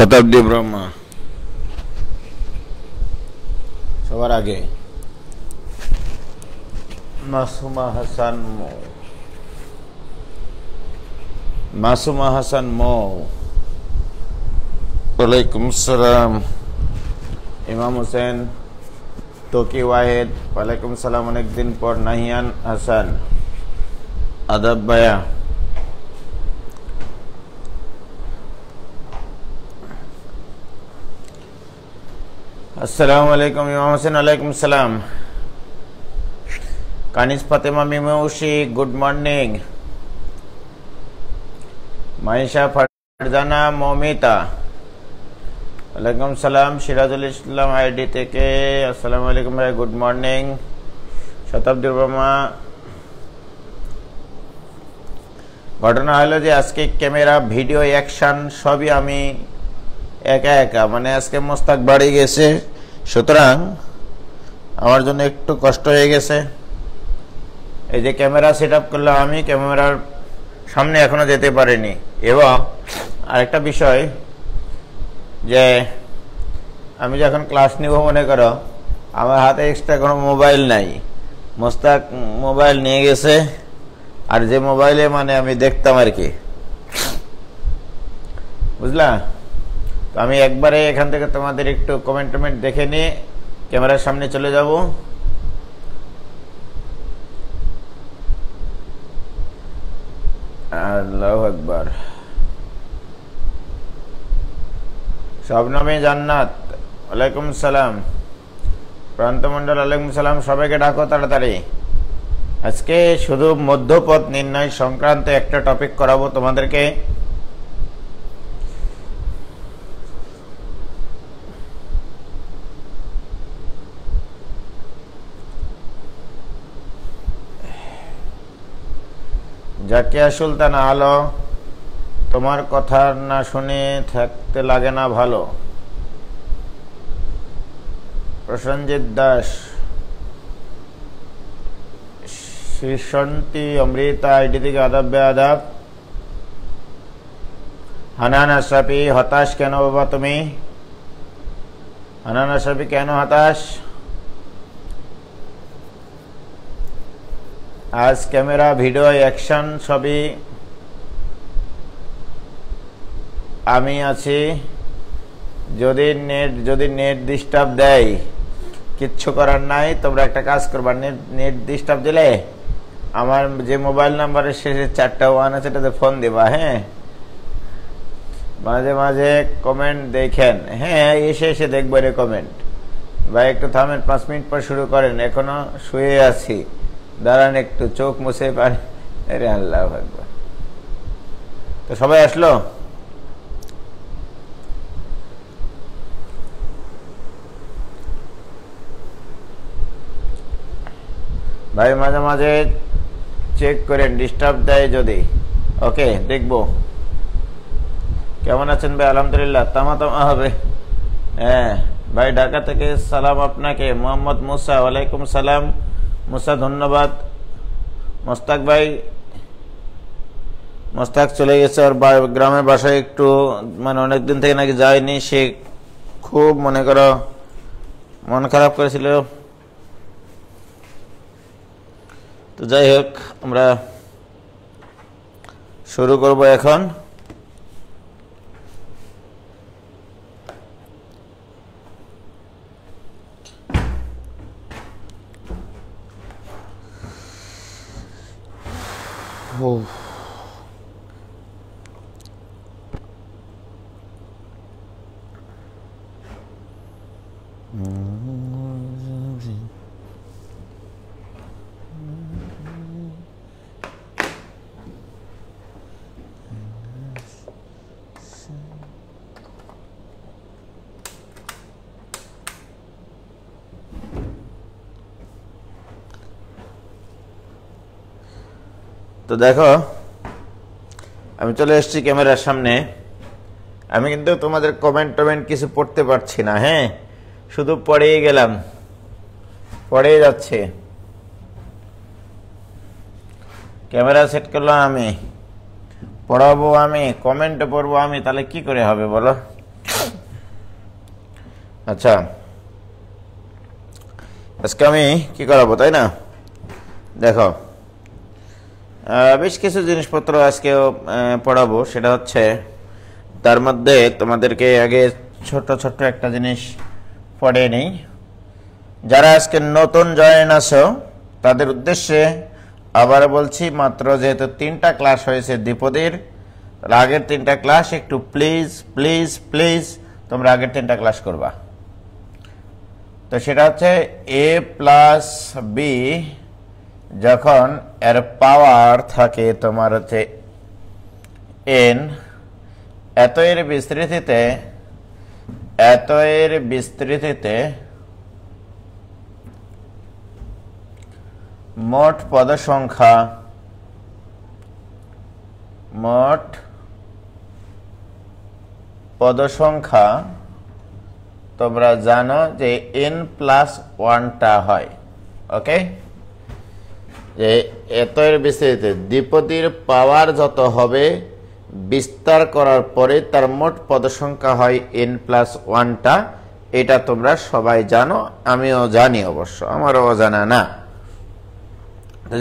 শতাব্দী ব্রহ্মা সবার আগে মাসুমা হাসান মো ওয়ালাইকুম সালাম। ইমাম হোসেন তোকি ওয়াহেদ ওয়ালাইকুম সালাম। অনেকদিন পর। নাহিয়ান হাসান আদাব ভাইয়া। আসসালামু আলাইকুম ইমাম হোসেন। ওয়ালাইকুম সালাম। কানিস ফাতেমা মিমৌশি গুড মর্নিং। মাইশা ফারজানা মৌমিতা ওয়ালাইকুম সালাম। সিরাজুল ইসলাম আইডি থেকে আসসালামু আলাইকুম ভাই গুড মর্নিং। শতাব্দী ব্রহ্মা ঘটনা হলো যে আজকে ক্যামেরা ভিডিও অ্যাকশন সবই আমি একা একা, মানে আজকে মোস্তাক বাড়ি গেছে, সুতরাং আমার জন্য একটু কষ্ট হয়ে গেছে। এই যে ক্যামেরা সেট আপ করলাম, আমি ক্যামেরার সামনে এখনো যেতে পারিনি। এবং আরেকটা বিষয় যে আমি যখন ক্লাস নিব মনে করো, আমার হাতে এক্সট্রা কোনো মোবাইল নাই। মোস্তাক মোবাইল নিয়ে গেছে, আর যে মোবাইলে মানে আমি দেখতাম আর কি, বুঝলা? তো আমি একবারে এখান থেকে তোমাদের একটু কমেন্ট দেখে নিয়ে ক্যামেরার সামনে চলে যাব। আল্লাহু আকবার। শবনমে জান্নাত ওয়ালাইকুম সালাম। প্রান্তমণ্ডল ওয়ালাইকুম সালাম। সবাইকে ডাকো তাড়াতাড়ি। আজকে শুধু মধ্যপথ নির্ণয় সংক্রান্ত একটা টপিক করাবো তোমাদেরকে। জাকিয়া সুলতান আলো, তোমার কথা না শুনে থাকতে লাগে না ভালো। প্রসঞ্জিৎ দাস, শ্রীশান্তি অমৃতা আইডি থেকে আদাব বেআদাব। হানান আশরাফি, হতাশ কেন বাবা তুমি? হানান আশরাফি কেন হতাশ? আজ ক্যামেরা ভিডিও অ্যাকশন সবই আমি আছি। যদি নেট ডিস্টার্ব দেয় কিচ্ছু করার নাই, তোমরা একটা কাজ করবা, নেট ডিস্টার্ব দিলে আমার যে মোবাইল নাম্বারের শেষে 4টা 1 আছে এটাতে ফোন দিবা। হ্যাঁ, মাঝে মাঝে কমেন্ট দেখেন। হ্যাঁ, এসে দেখবো রে কমেন্ট। ভাই একটু থামেন, 5 মিনিট পর শুরু করেন, এখনো শুয়ে আছি, দাঁড়ান একটু, চোখ মুছে পারে। আরে আল্লাহু আকবার। তো সবাই আসলো? ভাই মাঝে মাঝে চেক করেন, ডিস্টার্ব দেয় যদি। ওকে, দেখবো। কেমন আছেন ভাই? আলহামদুলিল্লাহ, তামা হবে। হ্যাঁ ভাই, ঢাকা থেকে সালাম আপনাকে। মোহাম্মদ মুসা ওয়ালাইকুম সালাম। মুসা ধন্যবাদ। মোস্তাক ভাই, মোস্তাক চলে গেছে আর গ্রামের বাসায়, একটু মানে অনেকদিন থেকে নাকি যায়নি, সে খুব মনে করো মন খারাপ করেছিল। তো যাই হোক, আমরা শুরু করব এখন। তো দেখো, আমি চলে এসেছি ক্যামেরার সামনে। আমি কিন্তু তোমাদের কমেন্ট কিছু পড়তে পারছি না। হ্যাঁ, শুধু পড়েই গেলাম, পড়েই যাচ্ছে। ক্যামেরা সেট করলাম আমি, পড়াবো আমি, কমেন্ট পড়বো আমি, তাহলে কি করে হবে বলো? আচ্ছা, আজকে আমি কি করাবো তাই না? দেখো, বেশ কিছু জিনিসপত্র আজকে পড়াবো। সেটা হচ্ছে, তার মধ্যে তোমাদেরকে আগে ছোট ছোট একটা জিনিস পড়ে নেই। যারা আজকে নতুন জয়েন আছো তাদের উদ্দেশ্যে আবার বলছি, মাত্র যেহেতু 3টা ক্লাস হয়েছে দ্বিপদীর, আগের 3টা ক্লাস একটু প্লিজ প্লিজ প্লিজ তোমরা আগের 3টা ক্লাস করবা। তো সেটা হচ্ছে a প্লাস বি যখন এর পাওয়ার থাকে তোমার হচ্ছে n, এত এর বিস্তৃতিতে মোট পদ সংখ্যা তোমরা জানো যে n+1টা হয়। ওকে, যে এত এর বিস্তৃতিতে দ্বিপদীর পাওয়ার যত হবে বিস্তার করার পরে তার মোট পদ সংখ্যা হয় n+1টা। এটা তোমরা সবাই জানো, আমিও জানি, অবশ্য আমারও অজানা না।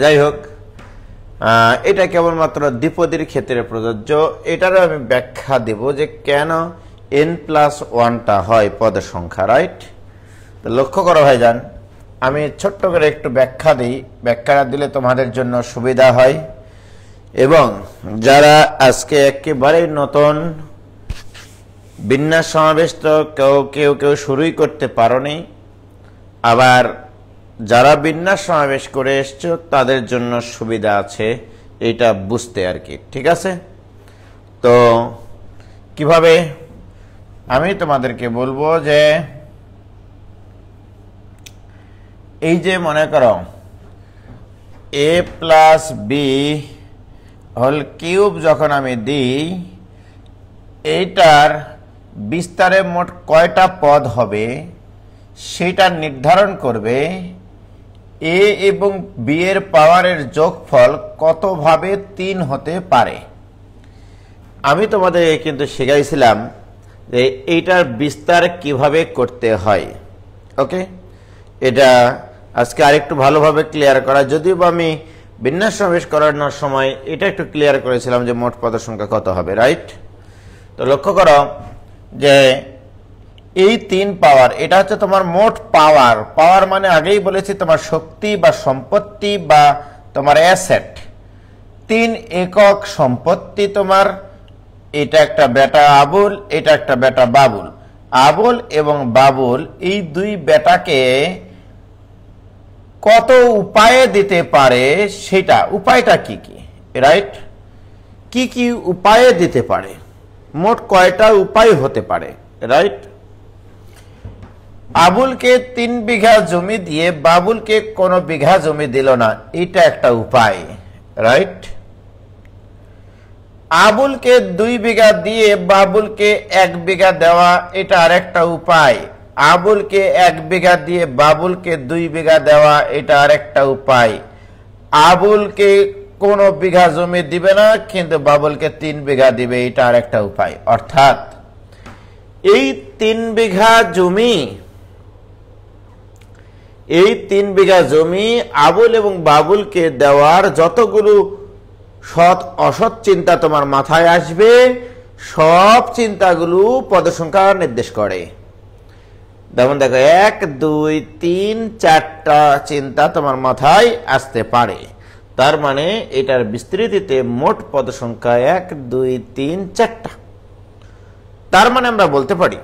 যাই হোক, এটা কেবলমাত্র দ্বিপদীর ক্ষেত্রে প্রযোজ্য। এটারও আমি ব্যাখ্যা দেব যে কেন n+1টা হয় পদ সংখ্যা, রাইট? তো লক্ষ্য করো ভাইজান, আমি ছোট্ট করে একটু ব্যাখ্যা দিই, ব্যাখ্যাটা দিলে তোমাদের জন্য সুবিধা হয়। এবং যারা আজকে একেবারেই নতুন, বিন্যাস সমাবেশ তো কেউ শুরুই করতে পারোনি, আবার যারা বিন্যাস সমাবেশ করে এসছো তাদের জন্য সুবিধা আছে এটা বুঝতে আর কি, ঠিক আছে? তো কিভাবে আমি তোমাদেরকে বলবো যে, এই যে মনে করো a plus B whole cube যখন আমি দিই, এইটার বিস্তারে মোট কয়টা পদ হবে সেটা নির্ধারণ করবে a এবং b এর পাওয়ারের যোগফল কতভাবে 3 হতে পারে। আমি তোমাদের কিন্তু শেখাইছিলাম যে এইটার বিস্তার কিভাবে করতে হয়। ওকে, এটা আজকে আরেকটু ভালোভাবে ক্লিয়ার করা, যদিও আমি বিন্যাস সমাবেশ করানোর সময় এটা একটু ক্লিয়ার করেছিলাম যে মোট পদ সংখ্যা কত হবে, রাইট? তো লক্ষ্য করো যে এই 3 পাওয়ার, এটা হচ্ছে তোমার মোট পাওয়ার। পাওয়ার মানে আগেই বলেছি তোমার শক্তি বা সম্পত্তি বা তোমার অ্যাসেট। 3 একক সম্পত্তি তোমার। এটা একটা বেটা আবুল, এটা একটা বেটা বাবুল। আবুল এবং বাবুল এই 2 বেটাকে কত উপায়ে দিতে পারে, সেটা উপায়টা কি কি, রাইট? কি কি উপায়ে দিতে পারে, মোট কয়টা উপায় হতে পারে, রাইট? আবুলকে 3 বিঘা জমি দিয়ে বাবুলকে কোনো বিঘা জমি দিল না, এটা একটা উপায়, রাইট? আবুলকে 2 বিঘা দিয়ে বাবুলকে 1 বিঘা দেওয়া, এটা আরেকটা উপায়। আবুলকে 1 বিঘা দিয়ে বাবুলকে 2 বিঘা দেওয়া, এটা আরেকটা উপায়। আবুলকে কোনো বিঘা জমি দিবে না কিন্তু বাবুলকে 3 বিঘা দিবে, এটা আরেকটা উপায়। অর্থাৎ এই 3 বিঘা জমি আবুল এবং বাবুলকে দেওয়ার যতগুলো সৎ অসৎ চিন্তা তোমার মাথায় আসবে, সব চিন্তাগুলো পদ সংখ্যা নির্দেশ করে। যেমন দেখো, 1 2 3 4টা চিন্তা তোমার মাথায় আসতে পারে। তার মানে এটার বিস্তৃতিতে মোট পদ সংখ্যা 1 2 3 4টা। তার মানে আমরা বলতে পারি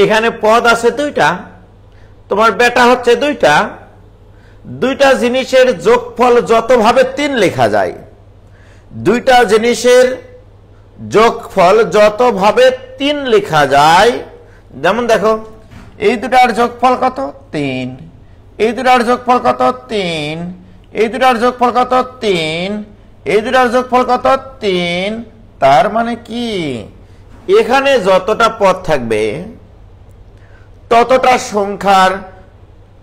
এখানে পদ আছে 2টা, তোমার বেটা হচ্ছে 2টা। 2টা জিনিসের যোগফল যতভাবে 3 লেখা যায়, 2টা জিনিসের যোগফল যতভাবে 3 লেখা যায়। যেমন দেখো, এই 2টার যোগফল কত? 3। এই 2টার যোগফল কত? 3। এই 2টার যোগফল কত? 3। এই 2টার যোগফল কত? 3। তার মানে কি, এখানে যতটা পদ থাকবে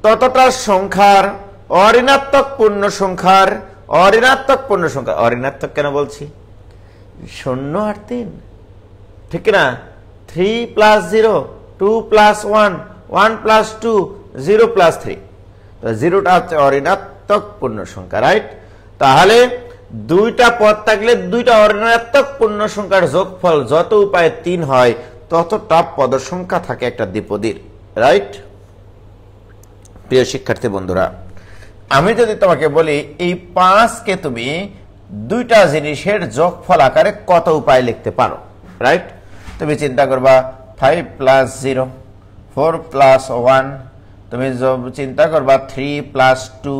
ততটা সংখ্যার অঋণাত্মক পূর্ণ সংখ্যার অঋণাত্মক কেন বলছি? 0 আর 3, ঠিক না? 3 + 0 2 প্লাস 1, 1 প্লাস 2, 0 প্লাস 3। তো জিরোটা হচ্ছে অঋণাত্মক পূর্ণ সংখ্যা, রাইট? তাহলে দুইটা পদ থাকলে দুইটা অঋণাত্মক পূর্ণ সংখ্যার যোগফল যত উপায়ে 3 হয় ততটা পদ সংখ্যা থাকে একটা দ্বিপদীর, রাইট? প্রিয় শিক্ষার্থী বন্ধুরা, আমি যদি তোমাকে বলি এই 5কে তুমি দুইটা জিনিসের যোগফল আকারে কত উপায় লিখতে পারো, রাইট? তুমি চিন্তা করবা 5 প্লাস 0, 4 প্লাস 1, তুমি চিন্তা করবা 3 প্লাস 2,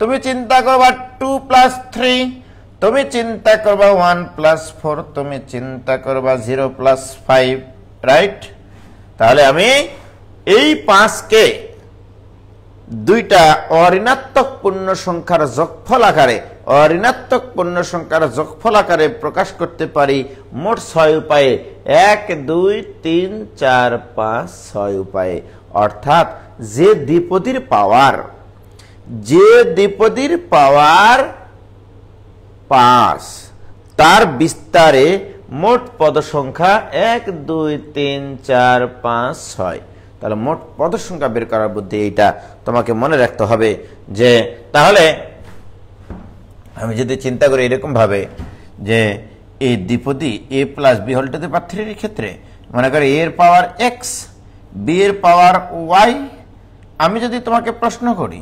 তুমি চিন্তা করবা 2 প্লাস 3, তুমি চিন্তা করবা 1 প্লাস 4, তুমি চিন্তা করবা 0 প্লাস 5, রাইট? তাহলে আমি এই 5কে দুইটা অঋণাত্মক পূর্ণ সংখ্যার যোগফল আকারে প্রকাশ করতে পারি মোট 6 উপায়ে। 1, 2, 3, 4, 5, 6 উপায়ে। অর্থাৎ যে দ্বিপদীর পাওয়ার 5 তার বিস্তারে মোট পদ সংখ্যা 1, 2, 3, 4, 5, 6। তাহলে মোট পদ সংখ্যা বের করার বুদ্ধি এইটা তোমাকে মনে রাখতে হবে। যে তাহলে আমি যদি চিন্তা করি এরকম ভাবে যে এই দ্বিপদী a plus b whole to the power 3 এর ক্ষেত্রে মনে করি a এর পাওয়ার x, b এর পাওয়ার y। আমি যদি তোমাকে প্রশ্ন করি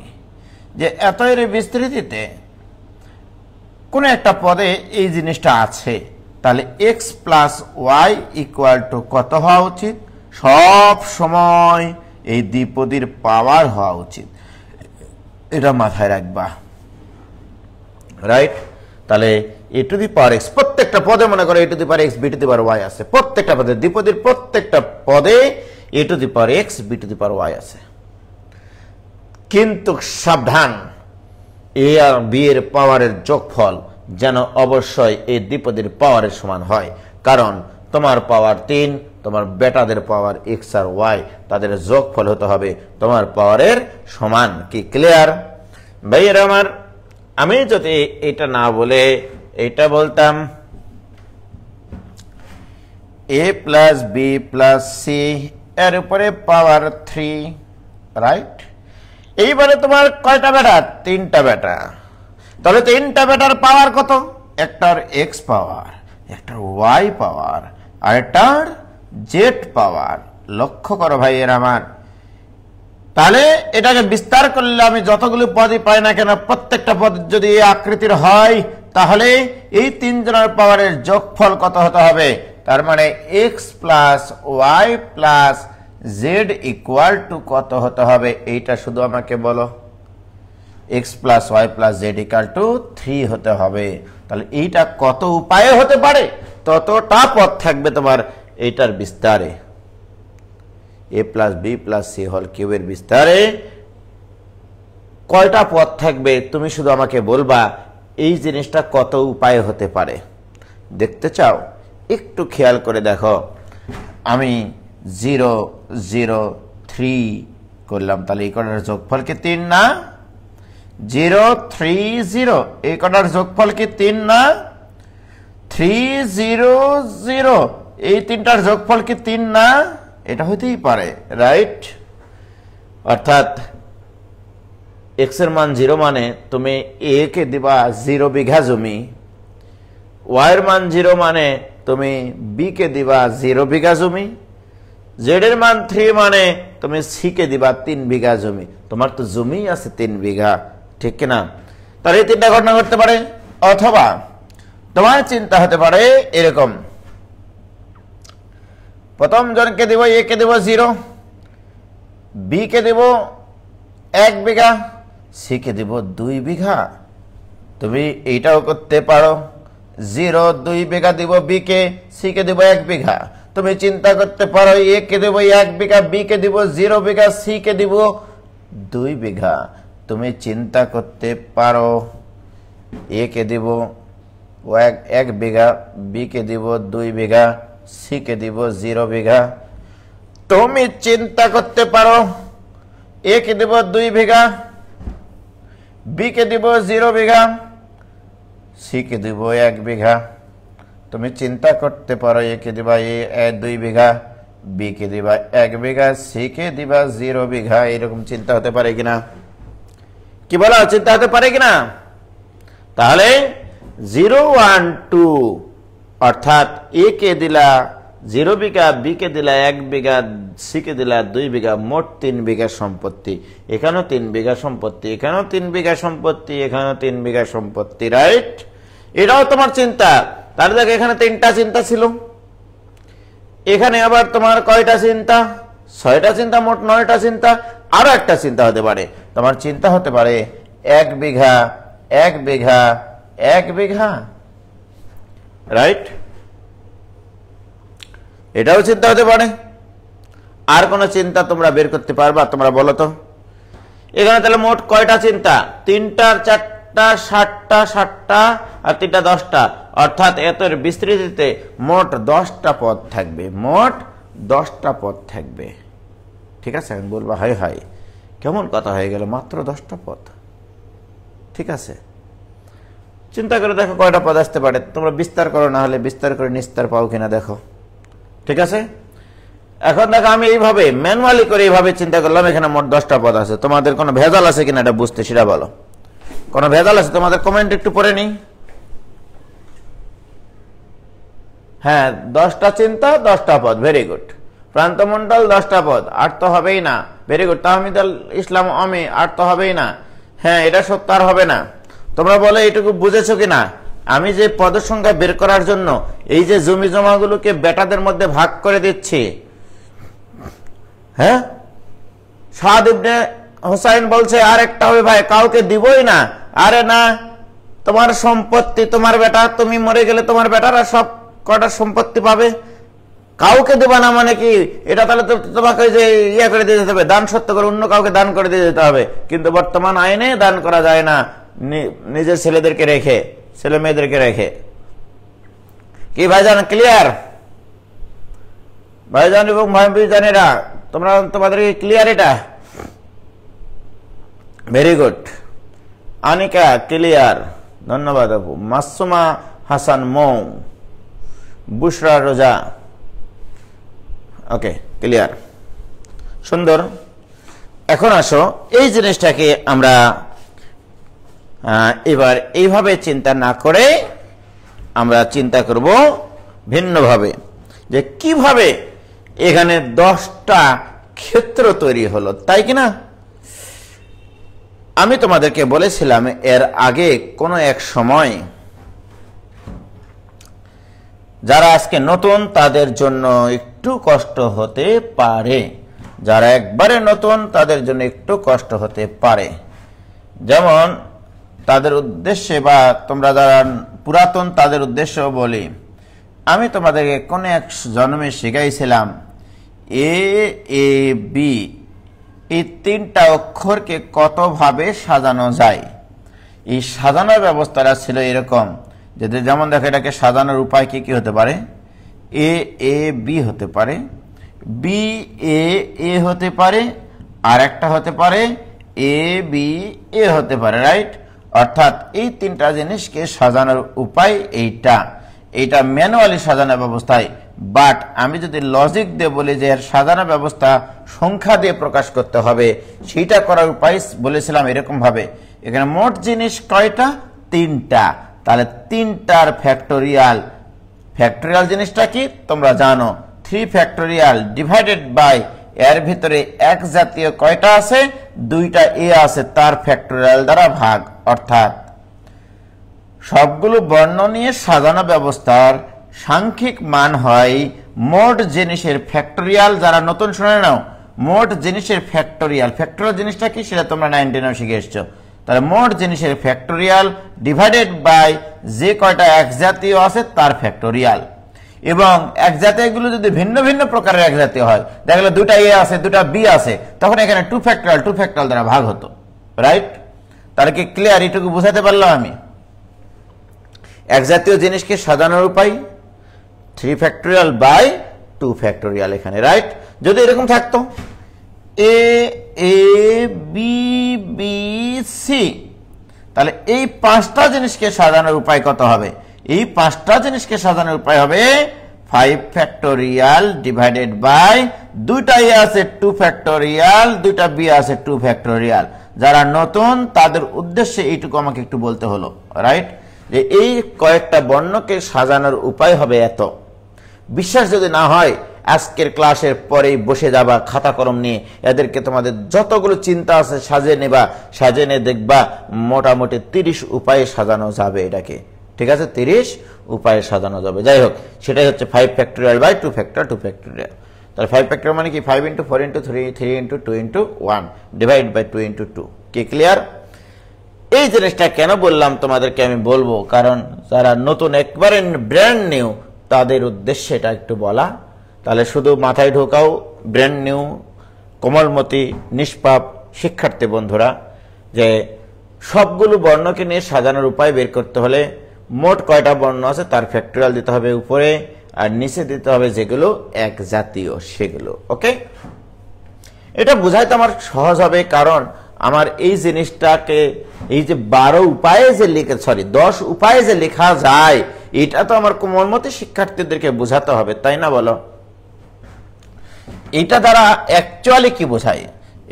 যে এত এর বিস্তৃতিতে কোন একটা পদে এই জিনিসটা আছে, তাহলে x plus y equal to কত হওয়া উচিত? সব সময় এই দ্বিপদীর পাওয়ার হওয়া উচিত, এটা মাথায় রাখবা, রাইট? তাহলে a to the power x প্রত্যেকটা পদে মনে করো a to the power x, b to the power y আছে। প্রত্যেকটা পদে দ্বিপদীর প্রত্যেকটা পদে a to the power x, b to the power y আছে। কিন্তু সাবধান, a আর b এর পাওয়ারের যোগফল যেন অবশ্যই এই দ্বিপদীর পাওয়ারের সমান হয়। কারণ তোমার পাওয়ার 3, তোমার বেটাদের পাওয়ার x আর y, তাদের যোগফল হতে হবে তোমার পাওয়ারের সমান। কি ক্লিয়ার ভাইয়েরা আমার? আমি যদি এটা না বলে এটা বলতাম a plus b plus c এর উপরে পাওয়ার 3, রাইট? এইবারে তোমার কয়টা বেটা? 3টা বেটা। তাহলে 3টা বেটার পাওয়ার কত? একটার x পাওয়ার, একটার y পাওয়ার, আর একটার z পাওয়ার। লক্ষ্য করো ভাইয়ের আমার। তাহলে এটাকে বিস্তার করলে আমি যতগুলো পদই পাই না কেন প্রত্যেকটা পদ যদি এই আকৃতির হয় তাহলে এই 3 জনের পাওয়ারের যোগফল কত হতে হবে? তার মানে x plus y plus z equal to কত হতে হবে? এইটা শুধু আমাকে বলো। x plus y plus z equal to 3 হতে হবে। তাহলে এইটা কত উপায়ে হতে পারে? ততটা পদ থাকবে তোমার এইটার বিস্তারে। a plus b plus c whole কিউবের বিস্তারে কয়টা পদ থাকবে তুমি শুধু আমাকে বলবা এই জিনিসটা কত উপায়ে হতে পারে। দেখতে চাও? একটু খেয়াল করে দেখো। আমি 0, 0, 3 করলাম, তাহলে এই কটার যোগফল কি 3 না? 0, 3, 0 এই কটার যোগফল কি 3 না? 3, 0, 0 এই তিনটার যোগফল কি 3 না? এটা হইতেই পারে, রাইট? অর্থাৎ x এর মান 0 মানে তুমি a কে দিবা 0 বিঘা জমি, y এর মান 0 মানে তুমি b কে দিবা 0 বিঘা জমি, z এর মান 3 মানে তুমি c কে দিবা 3 বিঘা জমি। তোমার তো জমি আছে 3 বিঘা, ঠিক কি না? তাহলে এই তিনটা ঘটনা ঘটতে পারে। অথবা তোমার চিন্তা হতে পারে এরকম, প্রথম জনকে দেব a K Dev 0, b K Dev 1 bigha, c কে দেব 2 বিঘা। তুমি এইটাও করতে পারো, 0, 2 বিঘা দেব b কে, c কে দেব 1 বিঘা। তুমি চিন্তা করতে পারো a K Dev 1 bigha, b K Dev 0 bigha, c কে দেব 2 বিঘা। তুমি চিন্তা করতে পারো a K Dev 1 bigha, b K Dev 2 bigha, c কে দিব 0 বিঘা। তুমি চিন্তা করতে পারো a K Dev 2 bigha, b কে দিব 0 বিঘা, c কে দিব 1 বিঘা। তুমি চিন্তা করতে পারো a কে দিবা 2 বিঘা, বি কে দিবা 1 বিঘা, সি কে দিবা 0 বিঘা। এরকম চিন্তা হতে পারে কিনা? কি বলো, চিন্তা হতে পারে কিনা? তাহলে 0 1 2 অর্থাৎ এ কে দিলা 0 বিঘা, বি কে দিলা 1 বিঘা, সি কে দিলা 2 বিঘা, মোট 3 বিঘা সম্পত্তি। এখানেও 3 বিঘা সম্পত্তি, এখানেও 3 বিঘা সম্পত্তি, এখানেও 3 বিঘা সম্পত্তি, রাইট? এটাও তোমার চিন্তা। তাহলে দেখো এখানে 3টা চিন্তা ছিল, এখানে আবার তোমার কয়টা চিন্তা? 6টা চিন্তা, মোট 9টা চিন্তা। আরো একটা চিন্তা হতে পারে, তোমার চিন্তা হতে পারে 1 বিঘা 1 বিঘা 1 বিঘা, রাইট? এটাও চিন্তা হতে পারে। আর কোন চিন্তা তোমরা বের করতে পারবা? তোমরা বলো তো। এখানে তাহলে মোট কয়টা চিন্তা? 3টা 4টা 7টা 7টা আর 3টা 10টা, অর্থাৎ এতের বিস্তৃতিতে মোট 10টা পদ থাকবে, মোট 10টা পদ থাকবে। ঠিক আছে? আমি বলবো হাই হাই, কেমন কথা হয়ে গেল, মাত্র 10টা পদ। ঠিক আছে, চিন্তা করে দেখো কয়টা পদ আসতে পারে। তোমরা বিস্তার করো, না হলে বিস্তার করে নিস্তার পাও কিনা দেখো। ঠিক আছে, এখন দেখো আমি এইভাবে ম্যানুয়ালি করে এইভাবে চিন্তা করলাম, এখানে মোট 10টা পদ আছে। তোমাদের কোনো ভেজাল আছে কিনা এটা বুঝতে, সেটা বলো। কোনো ভেজাল আছে? তোমাদের কমেন্ট একটু পড়ে নি। হ্যাঁ, 10টা চিন্তা 10টা পদ, ভেরি গুড। প্রান্তমণ্ডল 10টা পদ, 8 তো হবেই না, ভেরি গুড। তাহমিদুল ইসলাম আমি 8 তো হবেই না। হ্যাঁ, এটা সত্য, আর হবে না। তোমরা বলো এইটুকু বুঝেছো কিনা? আমি যে পদের সংখ্যা বের করার জন্য এই যে জমি জমাগুলোকে বেটাদের মধ্যে ভাগ করে দিচ্ছি, হ্যাঁ, সাদ ইবনে হোসাইন বলছে আর একটা হবে ভাই, কাউকে দিবই না। আরে না, তোমার সম্পত্তি, তোমার বেটা, তুমি মরে গেলে তোমার বেটারা সব কটা সম্পত্তি পাবে, কাউকে দেবা না মানে কি? এটা তাহলে তো তোমাকে যে ইয়া করে দিয়ে যেতে হবে, দান সত্য করে অন্য কাউকে দান করে দিয়ে যেতে হবে। কিন্তু বর্তমান আইনে দান করা যায় না, নিজের ছেলেদেরকে রেখে, ছেলে মেয়েদেরকে রেখে। কি ভাইজান, ক্লিয়ার? ভাইজান এবং ভাইজানেরা, তোমরা তোমাদের ক্লিয়ার এটা? Very good. আনিকা ক্লিয়ার, ধন্যবাদ আপু। মাসুমা হাসান মৌ, বুশরা রোজা, ওকে, ক্লিয়ার, সুন্দর। এখন আসো এই জিনিসটাকে আমরা এবার এইভাবে চিন্তা না করে আমরা চিন্তা করব ভিন্নভাবে, যে কিভাবে এখানে 10টা ক্ষেত্র তৈরি হলো, তাই কিনা? আমি তোমাদেরকে বলেছিলাম এর আগে কোনো এক সময়, যারা আজকে নতুন তাদের জন্য একটু কষ্ট হতে পারে, যারা একবারে নতুন তাদের জন্য একটু কষ্ট হতে পারে। যেমন তাদের উদ্দেশ্যে বা তোমরা যারা পুরাতন তাদের উদ্দেশ্যেও বলি, আমি তোমাদেরকে কোন এক জন্মে শিখাইছিলাম এ এ বি এই 3টা অক্ষরকে কতভাবে সাজানো যায়। এই সাজানোর ব্যবস্থাটা ছিল এরকম, যেমন দেখো এটাকে সাজানোর উপায় কি কি হতে পারে? এ এ বি হতে পারে, বি এ এ হতে পারে, আর একটা হতে পারে এ বি এ হতে পারে, রাইট? অর্থাৎ এই 3টা জিনিসকে সাজানোর উপায় এইটা ম্যানুয়ালি সাজানোর ব্যবস্থায়। বাট আমি যদি লজিক দিয়ে বলি যে এর সাজানো ব্যবস্থা সংখ্যা দিয়ে প্রকাশ করতে হবে, সেইটা করার উপায় বলেছিলাম এরকম ভাবে। এখানে মোট জিনিস কয়টা? 3টা। তাহলে 3টার ফ্যাক্টোরিয়াল, ফ্যাক্টোরিয়াল জিনিসটা কি তোমরা জানো, 3 ফ্যাক্টোরিয়াল ডিভাইডেড বাই এর ভিতরে এক জাতীয় কয়টা আছে? 2টা এ আছে, তার ফ্যাক্টোরিয়াল দ্বারা ভাগ। অর্থাৎ সবগুলো বর্ণ নিয়ে সাজানো ব্যবস্থার সাংখ্যিক মান হয় মোট জিনিসের ফ্যাক্টোরিয়াল। যারা নতুন শুনে নাও, মোট জিনিসের ফ্যাক্টোরিয়াল, ফ্যাক্টোরিয়াল জিনিসটা কি সেটা তোমরা 9-10 শিখে এসছো। তাহলে মোট জিনিসের ফ্যাক্টোরিয়াল ডিভাইডেড বাই যে কয়টা এক জাতীয় আছে তার ফ্যাক্টোরিয়াল। এবং এক জাতীয়গুলো যদি ভিন্ন ভিন্ন প্রকারের এক জাতীয় হয়, দেখা গেল 2টা এ আছে 2টা বি আছে, তখন এখানে 2 ফ্যাক্টোরিয়াল দ্বারা ভাগ হতো, রাইট? তাহলে কি ক্লিয়ার? এটুকু বুঝাতে পারলাম আমি? এক জাতীয় জিনিসকে সাজানোর উপায় 3 ফ্যাক্টোরিয়াল বাই 2 ফ্যাক্টোরিয়াল এখানে, রাইট? যদি এরকম থাকতো এ এ বি বি সি, তাহলে এই 5টা জিনিসকে সাজানোর উপায় কত হবে? এই 5টা জিনিসকে সাজানোর উপায় হবে 5 ফ্যাক্টোরিয়াল ডিভাইডেড বাই দুইটা এ আছে 2 ফ্যাক্টোরিয়াল, দুইটা বি আছে 2 ফ্যাক্টোরিয়াল। যারা নতুন তাদের উদ্দেশ্যে এইটুকু আমাকে একটু বলতে হলো, রাইট? যে এই কয়েকটা বর্ণকে সাজানোর উপায় হবে এত। বিশ্বাস যদি না হয় আজকের ক্লাসের পরেই বসে যাবা খাতা কলম নিয়ে, এদেরকে তোমাদের যতগুলো চিন্তা আছে সাজিয়ে নেবা, সাজিয়ে নিয়ে দেখবা মোটামুটি 30 উপায়ে সাজানো যাবে এটাকে। ঠিক আছে, 30 উপায়ে সাজানো যাবে। যাই হোক, সেটাই হচ্ছে 5 ফ্যাক্টোরিয়াল বাই 2 ফ্যাক্টোরিয়াল। তাহলে 5 ফ্যাক্টোরিয়াল মানে কি 5 × 4 × 3 3 × 2 × 1 ডিভাইড বাই 2 × 2। কি ক্লিয়ার? এই জিনিসটা কেন বললাম তোমাদেরকে আমি বলবো, কারণ যারা নতুন একবারে ব্র্যান্ড নিউ তাদের উদ্দেশ্যে এটা একটু বলা। তাহলে শুধু মাথায় ঢোকাও ব্র্যান্ড নিউ কোমলমতি নিষ্পাপ শিক্ষার্থী বন্ধুরা, যে সবগুলো বর্ণকে নিয়ে সাজানোর উপায় বের করতে হলে মোট কয়টা বর্ণ আছে তার ফ্যাক্টোরিয়াল দিতে হবে উপরে, আর নিচে দিতে হবে যেগুলো এক জাতীয় সেগুলো। ওকে, এটা বোঝাইতে আমার সহজ হবে, কারণ আমার এই জিনিসটাকে এই যে 12 উপায়ে যে লিখে 10 উপায়ে যে লেখা যায়, এটা তো আমার কোমলমতি শিক্ষার্থীদেরকে বোঝাতে হবে, তাই না বলো? এটা দ্বারা অ্যাকচুয়ালি কি বোঝায়?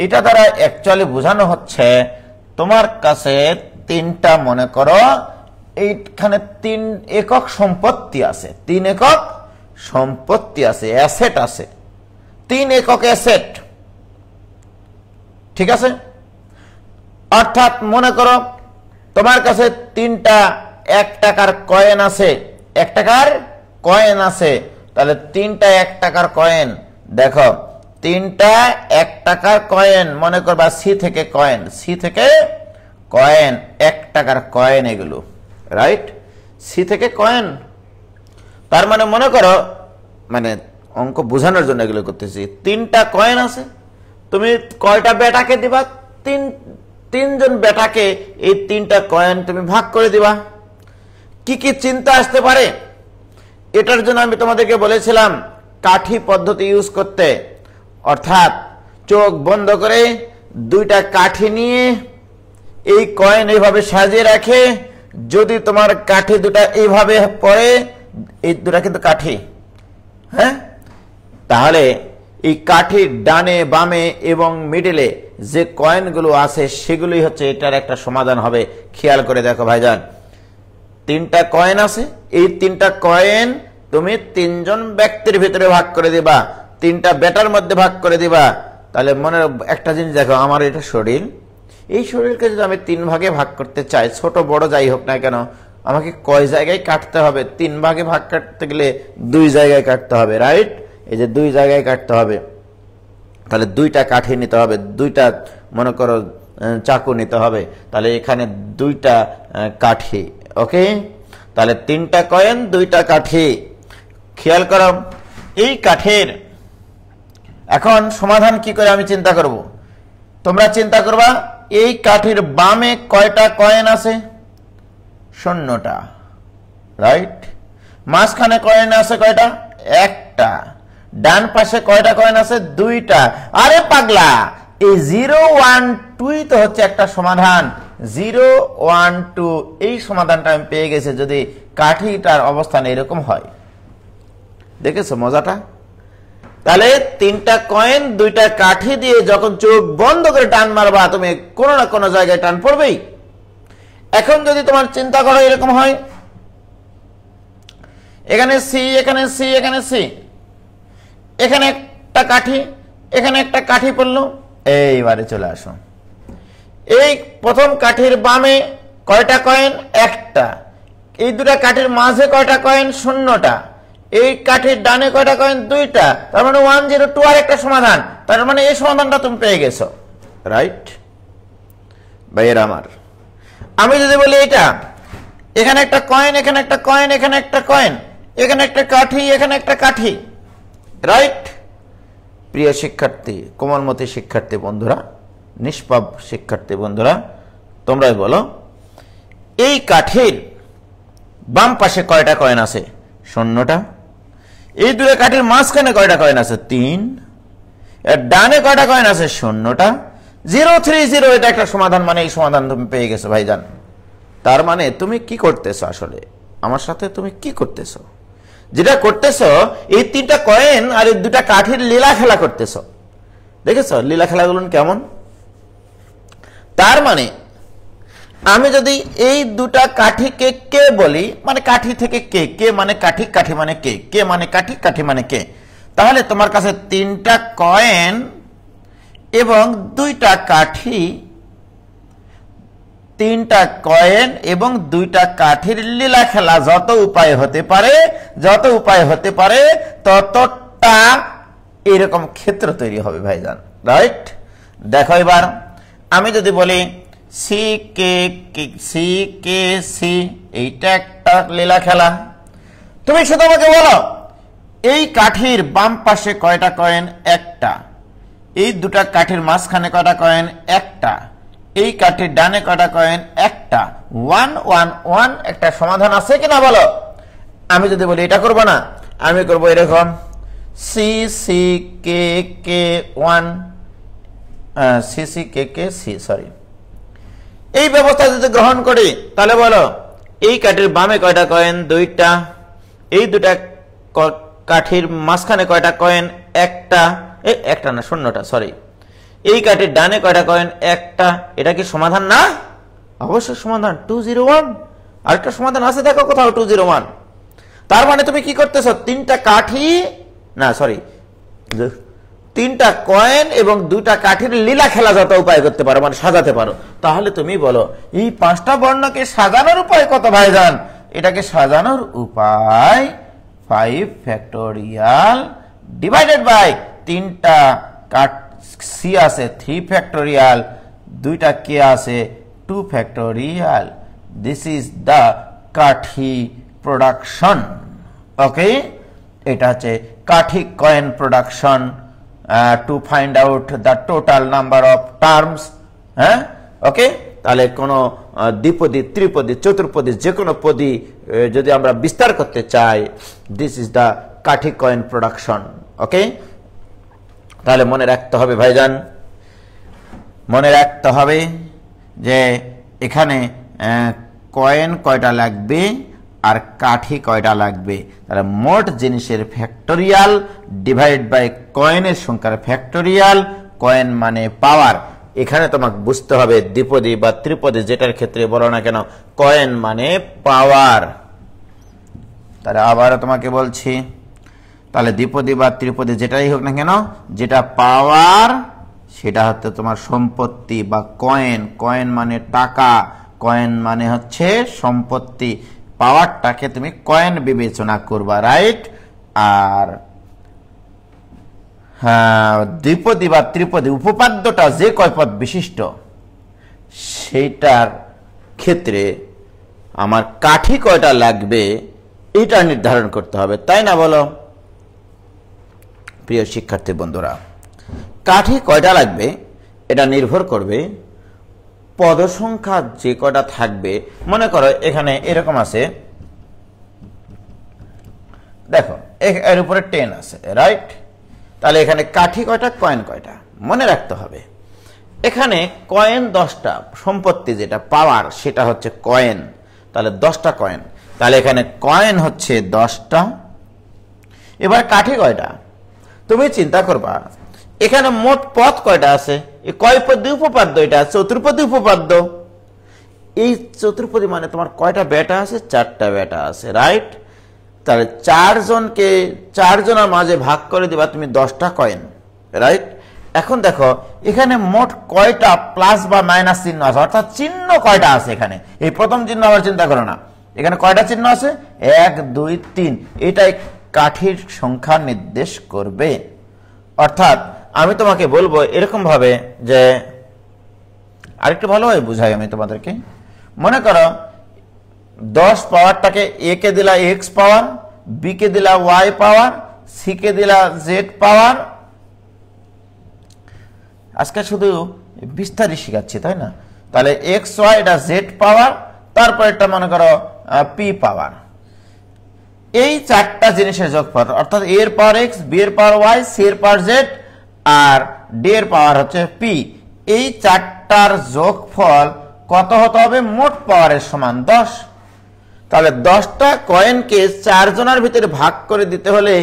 এটা দ্বারা অ্যাকচুয়ালি বোঝানো হচ্ছে তোমার কাছে 3টা, মনে করো এইখানে 3 একক সম্পত্তি আছে, 3 একক সম্পত্তি আছে, অ্যাসেট আছে, 3 একক অ্যাসেট। ঠিক আছে, অর্থাৎ মনে করো তোমার কাছে 3টা 1 টাকার কয়েন আছে, 1 টাকার কয়েন আছে। তাহলে 3টা 1 টাকার কয়েন, দেখো 3টা 1 টাকার কয়েন, মনে করবা সি থেকে কয়েন, সি থেকে কয়েন, 1 টাকার কয়েন এগুলো, রাইট? সি থেকে কয়েন। তার মানে মনে করো, মানে অঙ্ক বোঝানোর জন্য এগুলো করতেছি, 3টা কয়েন আছে, তুমি কয়টা বেটাকে দিবা? 3জন বেটাকে এই 3টা কয়েন তুমি ভাগ করে দিবা। কি কি চিন্তা আসতে পারে এটার জন্য আমি তোমাদেরকে বলেছিলাম কাঠি পদ্ধতি ইউজ করতে, অর্থাৎ চোখ বন্ধ করে 2টা কাঠি নিয়ে এই কয়েন এইভাবে সাজিয়ে রাখে, যদি তোমার কাঠি 2টা এইভাবে পড়ে, এই 2টা কিন্তু কাঠি, হ্যাঁ, তাহলে এই কাঠির ডানে বামে এবং মিডলে যে কয়েনগুলো আছে সেগুলোই হচ্ছে এটার একটা সমাধান হবে। খেয়াল করে দেখো ভাইজান, 3টা কয়েন আছে, এই 3টা কয়েন তুমি 3জন ব্যক্তির ভিতরে ভাগ করে দিবা, 3টা বেটার মধ্যে ভাগ করে দিবা। তাহলে মনে একটা জিনিস দেখো, আমার এটা শরীর, এই শরীরকে যদি আমি 3 ভাগে ভাগ করতে চাই, ছোট বড় যাই হোক না কেন, আমাকে কয় জায়গায় কাটতে হবে? 3 ভাগে ভাগ কাটতে গেলে 2 জায়গায় কাটতে হবে, রাইট? এই যে 2 জায়গায় কাটতে হবে। তাহলে 2টা কাঠি নিতে হবে, 2টা মনে করো চাকু নিতে হবে, তাহলে এখানে 2টা কাঠি। ওকে, তাহলে 3টা কয়েন 2টা কাঠি। খেয়াল করো এই কাঠের এখন সমাধান কি করে আমি চিন্তা করব? তোমরা চিন্তা করবা এই কাঠির বামে কয়টা কয়েন আছে? 0টা, রাইট? মাঝখানে কয়েন আছে কয়টা? 1টা। ডান পাশে কয়টা কয়েন আছে? 2টা। আরে পাগলা, এই 0 1 2 তো হচ্ছে একটা সমাধান। 0 1 2 এই সমাধানটা আমি পেয়ে গেছি যদি কাঠিটার অবস্থান এরকম হয়। দেখেছো মজাটা? তাহলে 3টা কয়েন 2টা কাঠি দিয়ে যখন চোখ বন্ধ করে টান মারবা, তুমি কোনো না কোনো জায়গায় টান পড়বেই। এখন যদি তোমার চিন্তা করো এরকম হয়, এখানে সি, এখানে সি, এখানে সি, এখানে একটা কাঠি, এখানে একটা কাঠি পড়লো, এইবারে চলে আসো। এই প্রথম কাঠির বামে কয়টা কয়েন? 1টা। এই 2টা কাঠির মাঝে কয়টা কয়েন? 0টা। এই কাঠির ডানে কয়টা কয়েন? 2টা। তার মানে 1 0 2 আর একটা সমাধান। তার মানে এই সমাধানটা তুমি পেয়ে গেছো, রাইট? ভাইয়ের আমার, আমি যদি বলি এটা, এখানে একটা কয়েন, এখানে একটা কয়েন, এখানে একটা কয়েন, এখানে একটা কাঠি, এখানে একটা কাঠি, রাইট? প্রিয় শিক্ষার্থী, কোমলমতি শিক্ষার্থী বন্ধুরা, নিষ্পাপ শিক্ষার্থী বন্ধুরা, তোমরাই বলো এই কাঠির বাম পাশে কয়টা কয়েন আছে? 0টা। এই 2টা কাঠির মাঝখানে কয়টা কয়েন আছে? 3। এর ডানে কয়টা কয়েন আছে? 0টা। 0 3 0 এটা একটা সমাধান, মানে এই সমাধান তুমি পেয়ে গেছো ভাইজান। তার মানে তুমি কি করতেছো আসলে আমার সাথে? তুমি কি করতেছো যেটা করতেছো এই তিনটা কয়েন আর এই দুটা কাঠির লীলা খেলা করতেছো। দেখেছো লীলা খেলাগুলো কেমন? তার মানে আমি যদি এই দুটা কাঠিকে কে বলি, মানে কাঠি থেকে কে, কে মানে কাঠি, কাঠি মানে কে, কে মানে কাঠি, কাঠি মানে কে, তাহলে তোমার কাছে তিনটা কয়েন এবং দুইটা কাঠি, তিনটা কয়েন এবং দুইটা কাঠির লীলা খেলা যত উপায় হতে পারে ততটা এরকম ক্ষেত্র তৈরি হবে ভাইজান, রাইট? দেখো এবার আমি যদি বলি C K C K C, এইটা একটা লীলা খেলা। তুমি শুধু আমাকে বলো এই কাঠির বাম পাশে কয়টা কয়েন? একটা। এই দুটা কাঠির মাঝখানে কয়টা কয়েন? একটা। এই কাঠির ডানে কয়টা কয়েন? একটা। 1 1 1 একটা সমাধান আছে কিনা বলো? আমি যদি বলি এটা করবো না, আমি করব এরকম সি সি কে কে 1 C C K K C, sorry. এই ব্যবস্থা যদি গ্রহণ করি তাহলে বলো এই কাঠির বামে কয়টা কয়েন? দুইটা। এই দুটা কাঠির মাঝখানে কয়টা কয়েন? একটা। একটা না, শূন্যটা, সরি। এই কাঠির ডানে কয়টা কয়েন? একটা। এটা কি সমাধান না? অবশ্যই সমাধান। 201 আরেকটা সমাধান আছে, দেখো কোথাও 201। তার মানে তুমি কি করতেছ? তিনটা কাঠি না, সরি, তিনটা কয়েন এবং দুইটা কাঠির লীলা খেলা যত উপায় করতে পারো, মানে সাজাতে পারো। তাহলে তুমি বলো এই পাঁচটা বর্ণকে সাজানোর উপায় কত ভাইজান? এটাকে সাজানোর উপায় 5 ফ্যাক্টোরিয়াল ডিভাইডেড বাই তিনটা সি আছে 3 ফ্যাক্টোরিয়াল, দুইটা কে আছে 2 ফ্যাক্টোরিয়াল। দিস ইজ দ্য কাঠি প্রোডাকশন। ওকে, এটা হচ্ছে কাঠি coin production to find out the total number of terms. হ্যাঁ, ওকে। তাহলে কোনো দ্বিপদী, ত্রিপদী, চতুর্পদী যে কোনো পদী যদি আমরা বিস্তার করতে চাই, দিস ইজ দ্য কাঠি কয়েন প্রোডাকশন। ওকে, তাহলে মনে রাখতে হবে ভাইজান, মনে রাখতে হবে যে এখানে কয়েন কয়টা লাগবে আর কাঠি কয়টা লাগবে। তাহলে মোট জিনিসের ফ্যাক্টোরিয়াল ডিভাইড বাই কয়েনের সংখ্যার ফ্যাক্টোরিয়াল, কয়েন মানে পাওয়ার। এখানে তোমাকে বুঝতে হবে দ্বিপদী বা ত্রিপদী যেটার ক্ষেত্রে বলো না কেন, কয়েন মানে পাওয়ার। তাহলে আবারও তোমাকে বলছি, তাহলে দ্বিপদী বা ত্রিপদী যেটাই হোক না কেন, যেটা পাওয়ার সেটা হচ্ছে তোমার সম্পত্তি বা কয়েন। কয়েন মানে টাকা, কয়েন মানে হচ্ছে সম্পত্তি। পাওয়ারটাকে তুমি কয়েন বিবেচনা করবা, রাইট? আর হ্যাঁ, দ্বিপদী বা ত্রিপদী উপপাদ্যটা যে কয় পদ বিশিষ্ট সেইটার ক্ষেত্রে আমার কাঠি কয়টা লাগবে এটা নির্ধারণ করতে হবে, তাই না বলো? প্রিয় শিক্ষার্থী বন্ধুরা, কাঠি কয়টা লাগবে এটা নির্ভর করবে পদ সংখ্যা যে কয়টা থাকবে। মনে করো এখানে এরকম আছে, দেখো এর উপরে 10 আছে, রাইট? তাহলে এখানে কাঠি কয়টা, কয়েন কয়টা মনে রাখতে হবে। এখানে কয়েন 10টা, সম্পত্তি যেটা পাওয়ার সেটা হচ্ছে কয়েন, তাহলে 10টা কয়েন। তাহলে এখানে কয়েন হচ্ছে 10টা। এবার কাঠি কয়টা তুমি চিন্তা করবা, এখানে মোট পদ কয়টা আছে? এই কয় পদী উপপাদ্য? এটা চতুর্পদী উপপাদ্য। এই চতুর্পদী মানে তোমার কয়টা বেটা আছে? 4টা বেটা আছে, রাইট? তাহলে 4জনের মাঝে ভাগ করে দিবা তুমি 10টা কয়েন, রাইট? এখন দেখো এখানে মোট কয়টা প্লাস বা মাইনাস চিহ্ন আছে, অর্থাৎ চিহ্ন কয়টা আছে এখানে। এই প্রথম চিহ্ন আবার চিন্তা করো না, এখানে কয়টা চিহ্ন আছে? 1 2 3। এটাই কাঠির সংখ্যা নির্দেশ করবে। অর্থাৎ আমি তোমাকে বলবো এরকম ভাবে যে, আরেকটু ভালোভাবে বুঝাই আমি তোমাদেরকে। মনে করো 10 পাওয়ারটাকে এ কে দিলা এক্স পাওয়ার, বি কে দিলা ওয়াই পাওয়ার, সি কে দিলা জেড পাওয়ার। আজকে শুধু বিস্তারিত শিখাচ্ছি, তাই না? তাহলে এক্স ওয়াই এটা জেড পাওয়ার, তারপর এটা মনে করো পি পাওয়ার। এই 4টা জিনিসের যোগফল, অর্থাৎ এ এর পাওয়ার এক্স, বি এর পাওয়ার ওয়াই, সি এর পাওয়ার জেড আর ডি এর পাওয়ার হচ্ছে পি। এই 4টার যোগফল কত হতে হবে? মোট পাওয়ারের সমান 10। তাহলে 10টা কয়েনকে 4 জনের ভিতরে ভাগ করে দিতে হলে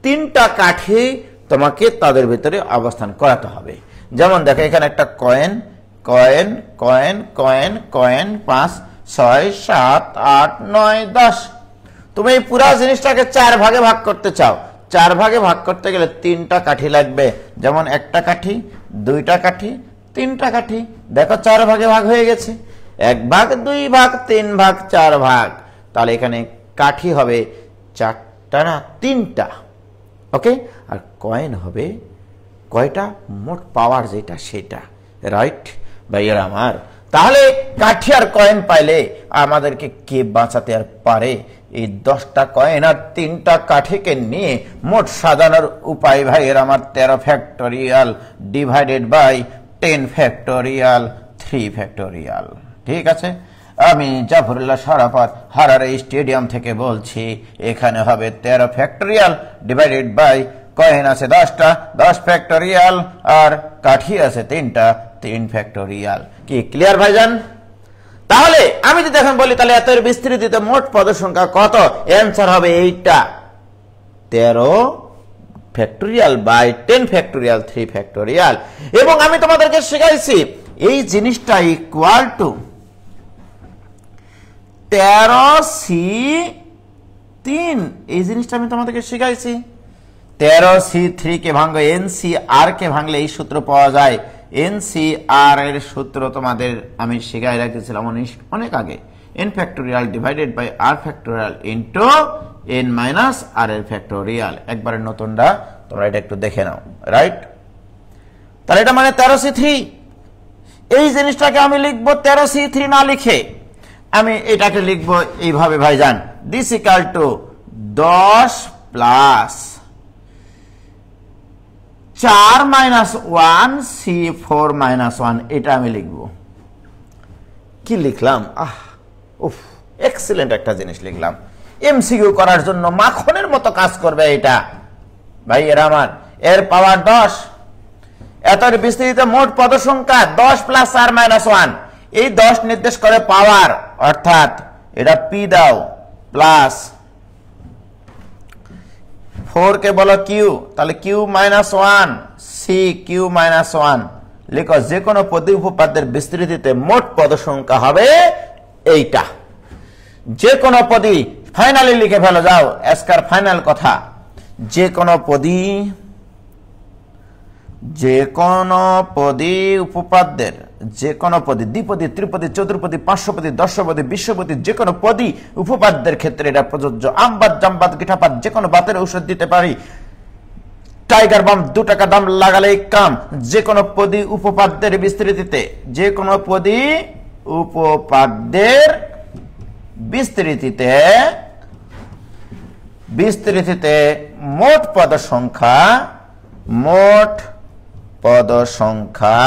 3টা কাঠি তোমাকে তাদের ভিতরে অবস্থান করাতে হবে। যেমন দেখো এখানে একটা coin coin coin coin coin 5 6 7 8 9 10। তুমি এই পুরো জিনিসটাকে 4 ভাগে ভাগ করতে চাও, 4 ভাগে ভাগ করতে গেলে 3টা কাঠি লাগবে। যেমন একটা কাঠি, 2টা কাঠি, 3টা কাঠি। দেখো 4 ভাগে ভাগ হয়ে গেছে, 1 ভাগ 2 ভাগ 3 ভাগ 4 ভাগ। তাহলে এখানে কাঠি হবে 4টা না 3টা। ওকে, আর কয়েন হবে কয়টা? মোট পাওয়ার যেটা সেটা। রাইট ভাইয়েরা আমার, তাহলে কাঠি আর কয়েন পাইলে আমাদেরকে কে বাঁচাতে আর পারে? এই 10টা কয়েন আর 3টা কাঠিকে নিয়ে মোট সাজানোর উপায় ভাইয়েরা আমার 13 factorial divided by 10 factorial 3 factorial. ঠিক আছে, আমি জাফরুল্লাহ শরাফত হারারে স্টেডিয়াম থেকে বলছি। এখানে হবে 13 ফ্যাক্টোরিয়াল ডিভাইডেড বাই কয়েন আছে 10টা 10 ফ্যাক্টোরিয়াল আর কাঠি আছে 3টা 3 ফ্যাক্টোরিয়াল। কি ক্লিয়ার ভাইজান? তাহলে আমি যদি এখন বলি তাহলে এত বিস্তৃতিতে মোট পদের সংখ্যা কত? অ্যানসার হবে এইটা 13 ফ্যাক্টোরিয়াল বাই 10 ফ্যাক্টোরিয়াল 3 ফ্যাক্টোরিয়াল। এবং আমি তোমাদেরকে শেখাইছি এই জিনিসটা ইকুয়াল টু 13C3। এই জিনিসটা আমি তোমাদেরকে শিখাইছি। 13C3 কে ভাঙো NCR কে ভাঙলে এই সূত্র পাওয়া যায়। NCR এর সূত্র তোমাদের আমি শিখাই রাখছিলাম অনেক আগে। n factorial divided by r factorial into n minus r এর ফ্যাক্টোরিয়াল। একবারে নতুনটা তোমরা এটা একটু দেখে নাও। রাইট, তাহলে এটা মানে 13C3। এই জিনিসটাকে আমি লিখবো 13C3 না লিখে আমি এটাকে লিখবো এইভাবে ভাইজান, this equal two 10 plus 4 minus 1 C4 minus 1। এটা আমি লিখবো। কি লিখলাম? উফ, এক্সিলেন্ট একটা জিনিস লিখলাম। এমসিকিউ করার জন্য মাখনের মতো কাজ করবে এটা ভাই। এর আমার এর পাওয়ার 10। এত বিস্তৃত মোট পদ সংখ্যা 10 প্লাস 4 মাইনাস 1। এই 10 নির্দেশ করে পাওয়ার, অর্থাৎ এটা পি দাও প্লাস 4 কে বলো কিউ, তাহলে Q minus 1 C Q minus 1 লিখো। যে কোনো পদী উপপাদ্যের বিস্তৃতিতে মোট পদ সংখ্যা হবে এইটা। যে কোনো পদী ফাইনালি লিখে ফেলো, যাও আজকের ফাইনাল কথা। যে কোনো পদী উপপাদ্যের যে কোনো পদী দ্বিপদী ত্রিপদী চতুর্পদী পাঁচশোপদী দশপদী বিশ্বপদী যে কোনো পদী উপপাদ্যের ক্ষেত্রে এটা প্রযোজ্য। আমবাদ জামবাদ গিঠাপাত যে কোনো বাতের ঔষধ দিতে পারি। টাইগার বাম 2 টাকা দাম লাগালেই কাম। যে কোনো পদী উপপাদ্যের বিস্তৃতিতে যে কোনো পদী উপপাদ্যের বিস্তৃতিতে মোট পদ সংখ্যা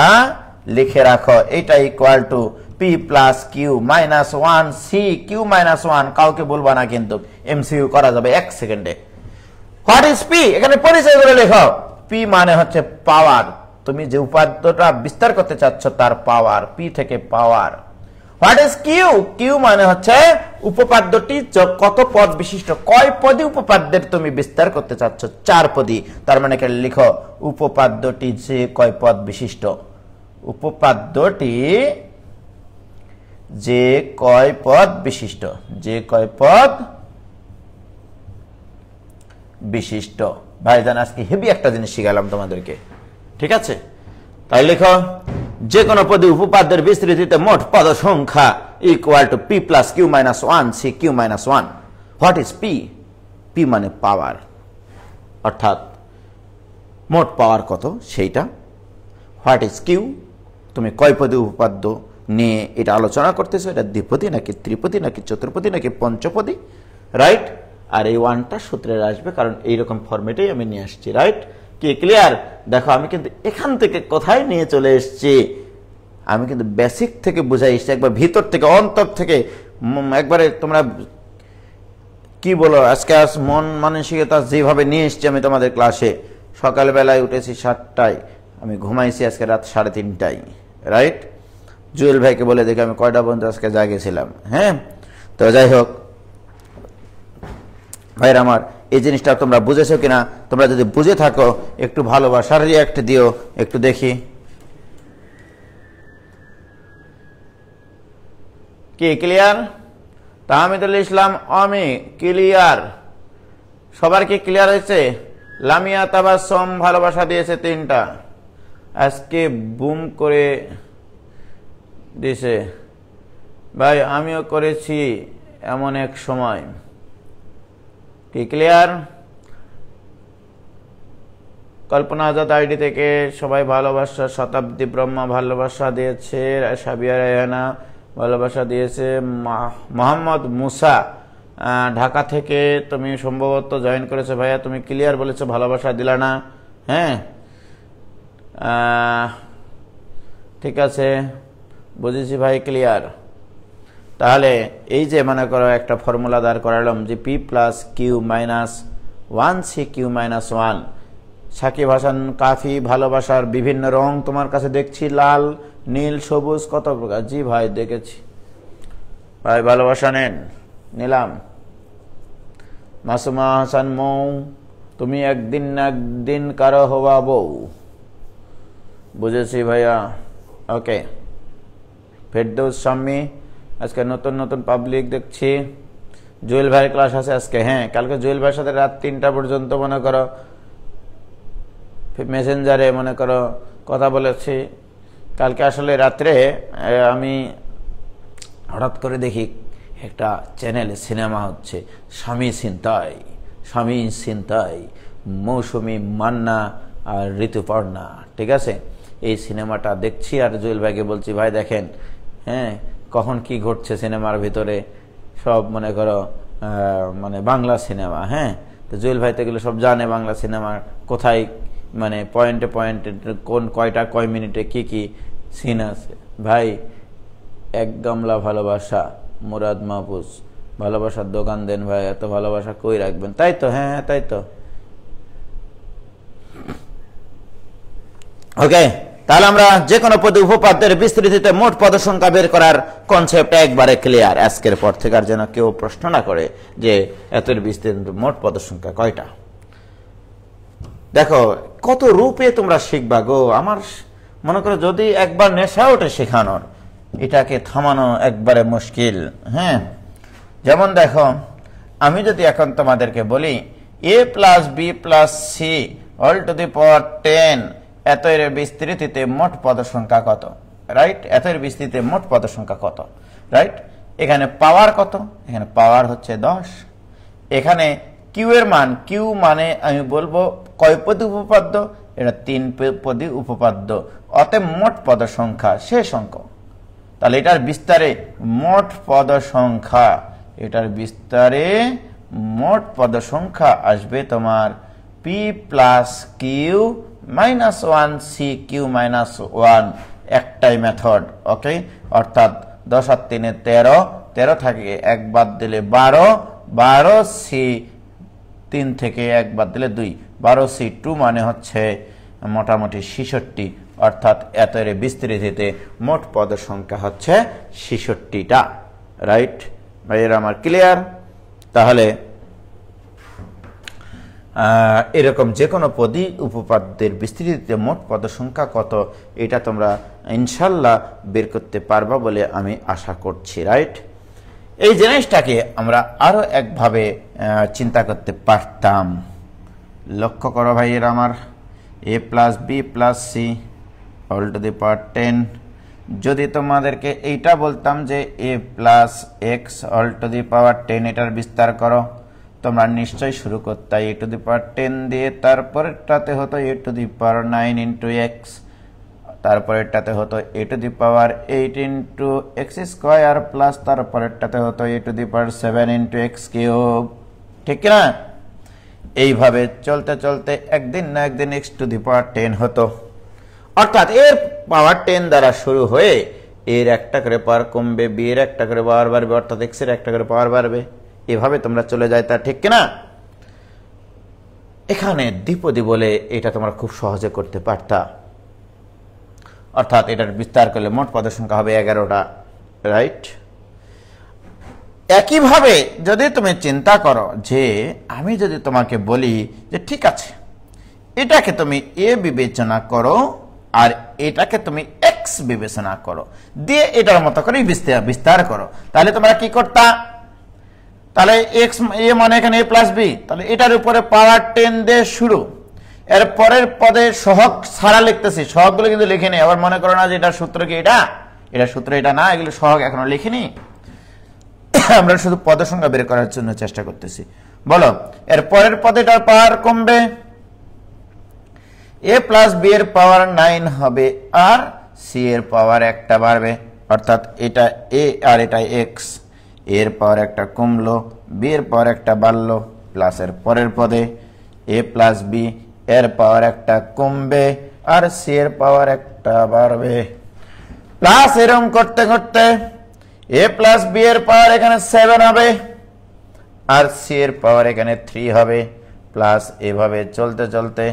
লিখে রাখো। এটা equal to P plus Q minus 1 C Q minus 1। কাউকে বলবা না কিন্তু, এমসিকিউ করা যাবে 1 সেকেন্ডে। What is P? এখানে পরিচয় করে লেখো। পি মানে হচ্ছে পাওয়ার। তুমি যে উপাদ্যটা বিস্তার করতে চাচ্ছ তার পাওয়ার, পি থেকে power. What is Q? Q মানে হচ্ছে উপপাদ্যটি কত পদ বিশিষ্ট, কয় পদী উপপাদ্যের তুমি বিস্তার করতে চাচ্ছ। 4 পদী। তার মানে এখানে লিখো উপপাদ্যটি যে কয় পদ বিশিষ্ট। উপপাদ্যটি যে কয় পদ বিশিষ্ট, যে কয় পদ বিশিষ্ট। ভাইজান আজকে হেভি একটা জিনিস শিখালাম তোমাদেরকে, ঠিক আছে? তাই লিখো যে কোনো পদী উপপাদ্যের বিস্তৃতিতে মোট পদ সংখ্যা equal to P plus Q minus 1 C Q minus 1। What is P? P মানে পাওয়ার, অর্থাৎ মোট পাওয়ার কত সেইটা। What is Q? তুমি কয় পদী উপপাদ্য নিয়ে এটা আলোচনা করতেছো, এটা দ্বিপদী নাকি ত্রিপদী নাকি চতুর্পদী নাকি পঞ্চপদী। রাইট, আর এই 1টা সূত্রে আসবে, কারণ এইরকম ফরম্যাটেই আমি নিয়ে আসছি। রাইট, কি ক্লিয়ার? দেখো আমি কিন্তু এখান থেকে কোথায় নিয়ে চলে এসেছি, আমি কিন্তু বেসিক থেকে বুঝাই এসেছি, একবার ভিতর থেকে অন্তর থেকে একবারে তোমরা কি বলো আজকে মন মানসিকতা যেভাবে নিয়ে এসেছি আমি তোমাদের ক্লাসে। সকালবেলায় উঠেছি 7টায়, আমি ঘুমাইছি আজকে রাত 3:30টায়। রাইট, জুয়েল ভাইকে বলে দেখি আমি কয়টা পর্যন্ত আজকে জাগিয়েছিলাম। হ্যাঁ, তো যাই হোক ভাইরা আমার, এই জিনিসটা তোমরা বুঝেছো কিনা? তোমরা যদি বুঝে থাকো একটু ভালোবাসার রিঅ্যাক্ট দিও, একটু দেখি। কি ক্লিয়ার? তাহমিদুল ইসলাম অমি ক্লিয়ার? সবার কি ক্লিয়ার হয়েছে? লামিয়া তাবাসসুম ভালোবাসা দিয়েছে 3টা, আজকে বুম করে দিয়েছে। ভাই আমিও করেছি এমন এক সময়। কি ক্লিয়ার? কল্পনা আজাদ আইডি থেকে সবাই ভালোবাসা। শতাব্দী ব্রহ্মা ভালোবাসা দিয়েছে। সাবিয়া রায়হানা ভালোবাসা দিয়েছে। মোহাম্মদ মুসা ঢাকা থেকে তুমি সম্ভবত জয়েন করেছো ভাইয়া, তুমি ক্লিয়ার বলেছো, ভালোবাসা দিলা না। হ্যাঁ ঠিক আছে, বুঝেছি ভাই, ক্লিয়ার। তাহলে এই যে মনে করো একটা ফর্মুলা দাঁড় করালাম যে P plus Q minus 1 Q minus 1। Sakib Hasan Kafi ভালোবাসার বিভিন্ন রং তোমার কাছে দেখছি, লাল নীল সবুজ কত প্রকার। জি ভাই দেখেছি ভাই, ভালোবাসা নেন, নিলাম। মাসুমা হাসান মৌ তুমি একদিন না একদিন কারো হওয়া বউ। বুঝেছি ভাইয়া, ওকে। ফেরদৌস শাম্মী আজকে নতুন নতুন পাবলিক দেখছি। জুয়েল ভাইয়ের ক্লাস আছে আজকে। হ্যাঁ কালকে জুয়েল ভাইয়ের সাথে রাত 3টা পর্যন্ত মনে করো মেসেঞ্জারে মনে করো কথা বলেছি। কালকে আসলে রাত্রে আমি হঠাৎ করে দেখি একটা চ্যানেলে সিনেমা হচ্ছে স্বামী ছিনতাই, মৌসুমী মান্না আর ঋতুপর্ণা, ঠিক আছে। এই সিনেমাটা দেখছি আর জুয়েল ভাইকে বলছি ভাই দেখেন, হ্যাঁ কখন কি ঘটছে সিনেমার ভিতরে, সব মনে করো মানে বাংলা সিনেমা। হ্যাঁ তো জুয়েল ভাই তো এগুলো সব জানে, বাংলা সিনেমা কোথায় মানে পয়েন্টে কোন কয়টা কয় মিনিটে কি কি সিন আছে। ভাই এক গামলা ভালোবাসা, মুরাদ মাহফুজ ভালোবাসার দোকান দেন ভাই, এত ভালোবাসা কই রাখবেন? তাই তো, হ্যাঁ তাই তো, ওকে। তাহলে আমরা যে কোনো পদে উপপাদ্যের বিস্তৃতিতে মোট পদ সংখ্যা বের করার কনসেপ্ট একবারে ক্লিয়ার। আজকের পর থেকে আর যেন কেউ প্রশ্ন না করে যে এত বিস্তৃত মোট পদ সংখ্যা কয়টা। দেখো কত রূপে তোমরা শিখবা গো। আমার মনে করো যদি একবার নেশা ওঠে শেখানোর, এটাকে থামানো একবারে মুশকিল। হ্যাঁ যেমন দেখো আমি যদি এখন তোমাদেরকে বলি a plus B plus C all to the power 10 এত এর বিস্তৃতিতে মোট পদ সংখ্যা কত, রাইট? এত এর বিস্তৃতিতে মোট পদ সংখ্যা কত, রাইট? এখানে পাওয়ার কত? এখানে পাওয়ার হচ্ছে 10। এখানে কিউ এর মান, কিউ মানে আমি বলবো কয় পদী উপপাদ্য? এটা 3 পদী উপপাদ্য। অতএব মোট পদ সংখ্যা শেষ অঙ্ক। তাহলে এটার বিস্তারে মোট পদ সংখ্যা, এটার বিস্তারে মোট পদ সংখ্যা আসবে তোমার P plus Q minus 1 C Q minus 1। একটাই মেথড, ওকে। অর্থাৎ 10 আর 3 13, 13 থেকে 1 বাদ দিলে 12, 12 সি 3 থেকে 1 বাদ দিলে 2, 12 সি 2 মানে হচ্ছে মোটামুটি 66। অর্থাৎ এত এর বিস্তৃতিতে মোট পদ সংখ্যা হচ্ছে 66টা, রাইট? ভাইয়েরা আমার ক্লিয়ার? তাহলে এরকম যে কোনো পদী উপপাদ্যের বিস্তৃতিতে মোট পদ সংখ্যা কত, এটা তোমরা ইনশাল্লাহ বের করতে পারবা বলে আমি আশা করছি, রাইট? এই জিনিসটাকে আমরা আরো একভাবে চিন্তা করতে পারতাম। লক্ষ্য করো ভাইয়ের আমার, a plus B plus C all to the power 10। যদি তোমাদেরকে এইটা বলতাম যে a plus X all to the power 10 এটার বিস্তার করো, তোমরা নিশ্চয়ই শুরু করতে a টু দি পাওয়ার 10 দিয়ে, তারপরেরটাতে হতো a to the power 9 into X, তারপরেরটাতে হতো a to the power 8 into X square plus তারপরেরটাতে হতো a to the power 7 into X cube, ঠিক না? এইভাবে চলতে চলতে একদিন না একদিন x টু দি পাওয়ার 10 হতো। অর্থাৎ এর পাওয়ার 10 দ্বারা শুরু হয়ে এর একটা করে পাওয়ার কমবে, বি এর একটা করে পাওয়ার বাড়বে, অর্থাৎ x এর একটা করে পাওয়ার বাড়বে। এভাবে তোমরা চলে যায়, তা ঠিক কিনা? এখানে দ্বিপদী বলে এটা তোমরা খুব সহজে করতে পারতা। অর্থাৎ এটার বিস্তার করলে মোট পদের সংখ্যা হবে 11টা, রাইট? একইভাবে যদি তুমি চিন্তা করো যে আমি যদি তোমাকে বলি যে ঠিক আছে এটাকে তুমি এ বিবেচনা করো আর এটাকে তুমি এক্স বিবেচনা করো, দিয়ে এটার মতো করে বিস্তার করো, তাহলে তোমরা কি করতা? তাহলে এক্স এ মানে এখানে এ প্লাস বি, তাহলে এটার উপরে পাওয়ার 10 দিয়ে শুরু, এর পরের পদে সহগ ছাড়া লিখতেছি, সহগগুলো কিন্তু লিখিনি। আবার মনে করো না যে এটার সূত্র কি এটা সূত্র এটা না, এগুলো সহগ এখনো লিখিনি, আমরা শুধু পদের সংখ্যা বের করার জন্য চেষ্টা করতেছি। বলো এর পরের পদেটার পাওয়ার কমবে, এ প্লাস বি এর পাওয়ার 9 হবে আর সি এর পাওয়ার একটা বাড়বে, অর্থাৎ এটা এ আর এটা এক্স, এর পাওয়ার একটা কমলো, বি এর পাওয়ার একটা বাড়লো, প্লাস এর পরের পদে এ প্লাস বি এর পাওয়ার একটা কমবে আর সি এর পাওয়ার একটা বাড়বে, প্লাস এরকম করতে করতে এ প্লাস বি এর পাওয়ার এখানে 7 হবে আর সি এর পাওয়ার এখানে 3 হবে, প্লাস এভাবে চলতে চলতে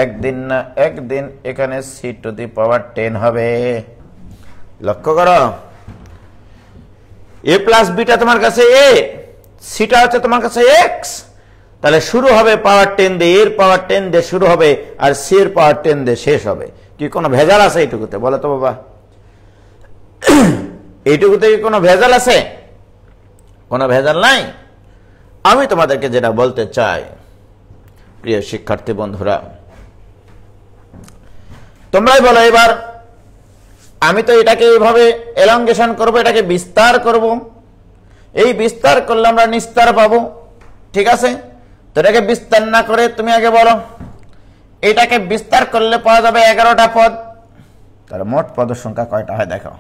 একদিন না একদিন এখানে সি টু দি পাওয়ার 10 হবে। লক্ষ্য করো এ প্লাস বিটা তোমার কাছে এ, সিটা হচ্ছে তোমার কাছে এক্স, তাহলে শুরু হবে পাওয়ার 10 দিয়ে, এর পাওয়ার 10 দিয়ে শুরু হবে আর সি এর পাওয়ার 10 দিয়ে শেষ হবে। কি কোনো ভেজাল আছে এইটুকুতে? বলো তো বাবা, এইটুকুতে কি কোনো ভেজাল আছে? কোনো ভেজাল নাই। আমি তোমাদেরকে যেটা বলতে চাই প্রিয় শিক্ষার্থী বন্ধুরা, তোমরাই বলো এবার, আমি তো এটাকে এইভাবে এলঙ্গেশন করব, এটাকে বিস্তার করব, এই বিস্তার করলে আমরা নিস্তার পাবো, ঠিক আছে? তো এটাকে বিস্তার না করে তুমি আগে বলো এটাকে বিস্তার করলে পাওয়া যাবে 11টা পদ, তাহলে মোট পদের সংখ্যা কয়টা হয় দেখো,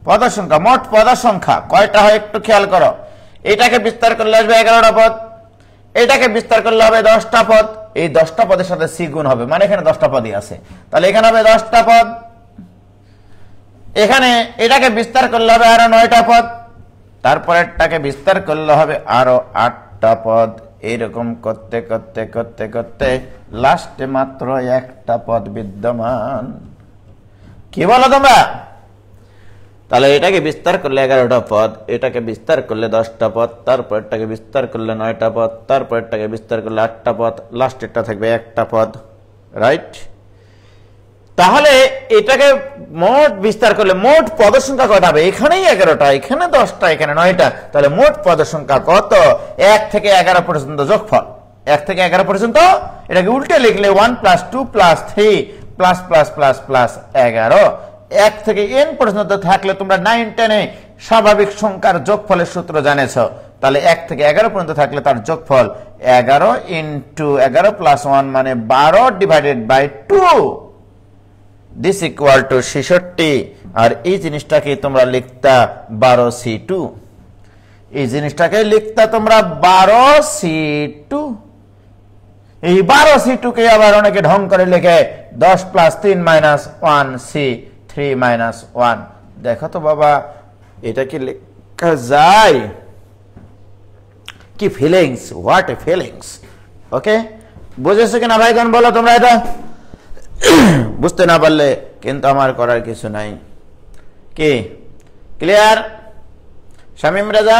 পদের সংখ্যা মোট পদের সংখ্যা কয়টা হয় একটু খেয়াল করো। এটাকে বিস্তার করলে আসবে 11টা পদ, এটাকে বিস্তার করলে হবে 10টা পদ, এই 10টা পদের সাথে সি গুণ হবে, মানে এখানে 10টা পদই আছে, তাহলে এখানে হবে 10টা পদ, এখানে এটাকে বিস্তার করলে হবে আরো 9টা পদ, তারপরেরটাকে বিস্তার করলে হবে আরো 8টা পদ, এইরকম করতে করতে করতে করতে লাস্টে মাত্র একটা পদ বিদ্যমান। কি বলো তোমরা? তাহলে এটাকে বিস্তার করলে 11টা পদ, এটাকে বিস্তার করলে 10টা পদ, তারপরটাকে বিস্তার করলে 9টা পদ, তারপরটাকে বিস্তার করলে 8টা পদ, লাস্টেরটা থাকবে একটা পদ, রাইট? তাহলে এটাকে মোট বিস্তার করলে মোট পদের সংখ্যা কয়টা হবে? এখানেই 11টা, এখানে 10টা, এখানে 9টা, তাহলে মোট পদের সংখ্যা কত? 1 থেকে 11 পর্যন্ত যোগফল, 1 থেকে 11 পর্যন্ত। এটাকে উল্টে লিখলে 1 + 2 + 3 ++++ 11, 1 থেকে n পর্যন্ত থাকলে তোমরা 9 10 স্বাভাবিক সংখ্যার যোগফলের সূত্র জানেছো, তাহলে 1 থেকে 11 পর্যন্ত থাকলে তার যোগফল 11 × 11 + 1 মানে 12/2, দিস ইকুয়াল টু 66। আর এই জিনিসটাকে তোমরা লিখতা 12c2, এই জিনিসটাকে লিখতা তোমরা 12c2। এই 12c2 কে আবার অনেকে ঢং করে লিখে 10 + 3 - 1c 3 - 1। দেখো তো বাবা, এটা কি লেখা যায়? কি ফিলিংস, হোয়াট এ ফিলিংস। ওকে, বুঝেছো কিনা ভাইগণ? বলো তোমরা এটা। বুঝতে না পারলে কিন্তু আমার করার কিছু নাই। কি ক্লিয়ার? শামিম রাজা,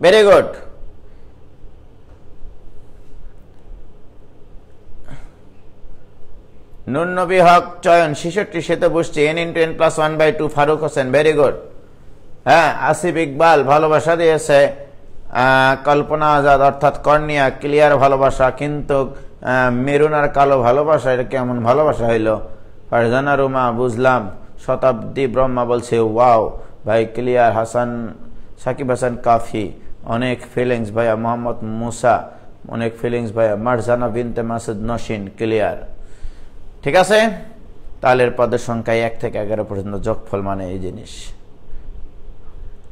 ভেরি গুড। নুন নবী হক চয়ন 66 সে তো বুঝছি, n × n + 1/2 Faruk Hossain, very good. হ্যাঁ, আসিফ ইকবাল ভালোবাসা দিয়েছে, কল্পনা আজাদ অর্থাৎ কর্নিয়া ক্লিয়ার ভালোবাসা, কিন্তু মেরুন আর কালো ভালোবাসা, এটা কেমন ভালোবাসা হইলো? ফারজানা রুমা বুঝলাম, শতাব্দী ব্রহ্মা বলছে ওয়াও ভাই ক্লিয়ার, হাসান সাকিব হাসান কাফি অনেক ফিলিংস ভাইয়া, মোহাম্মদ মুসা অনেক ফিলিংস ভাইয়া, মারজানা বিনতে মাসুদ নসিন ক্লিয়ার। ঠিক আছে, তাহলে পদের সংখ্যা 1 থেকে 11 পর্যন্ত যোগফল মানে এই জিনিস।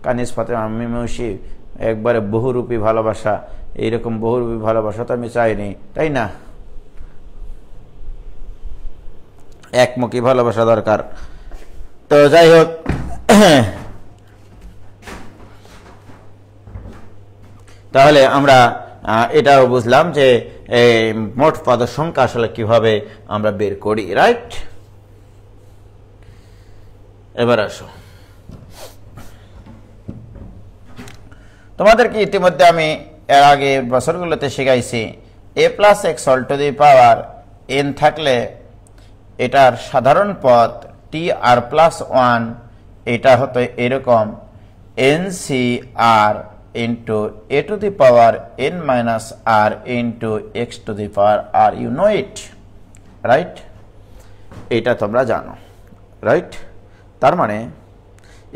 কানিস ফাতেমা মিমৌসি একবারে বহুরূপী ভালোবাসা, এইরকম বহুরূপী ভালোবাসা তো আমি চাইনি, তাই না? একমুখী ভালোবাসা দরকার। তো যাই হোক, তাহলে আমরা এটাও বুঝলাম যে মোট পদের সংখ্যা আসলে কিভাবে আমরা বের করি, রাইট? এবার আসো, তোমাদেরকে ইতিমধ্যে আমি এর আগে বছরগুলোতে শিখাইছি a plus X all to the power n থাকলে এটার সাধারণ পদ টি আর প্লাস 1 এটা হতো এরকম NCR into a to the power n minus r into x to the power r. You know it, right? এটা তোমরা জানো, রাইট? তার মানে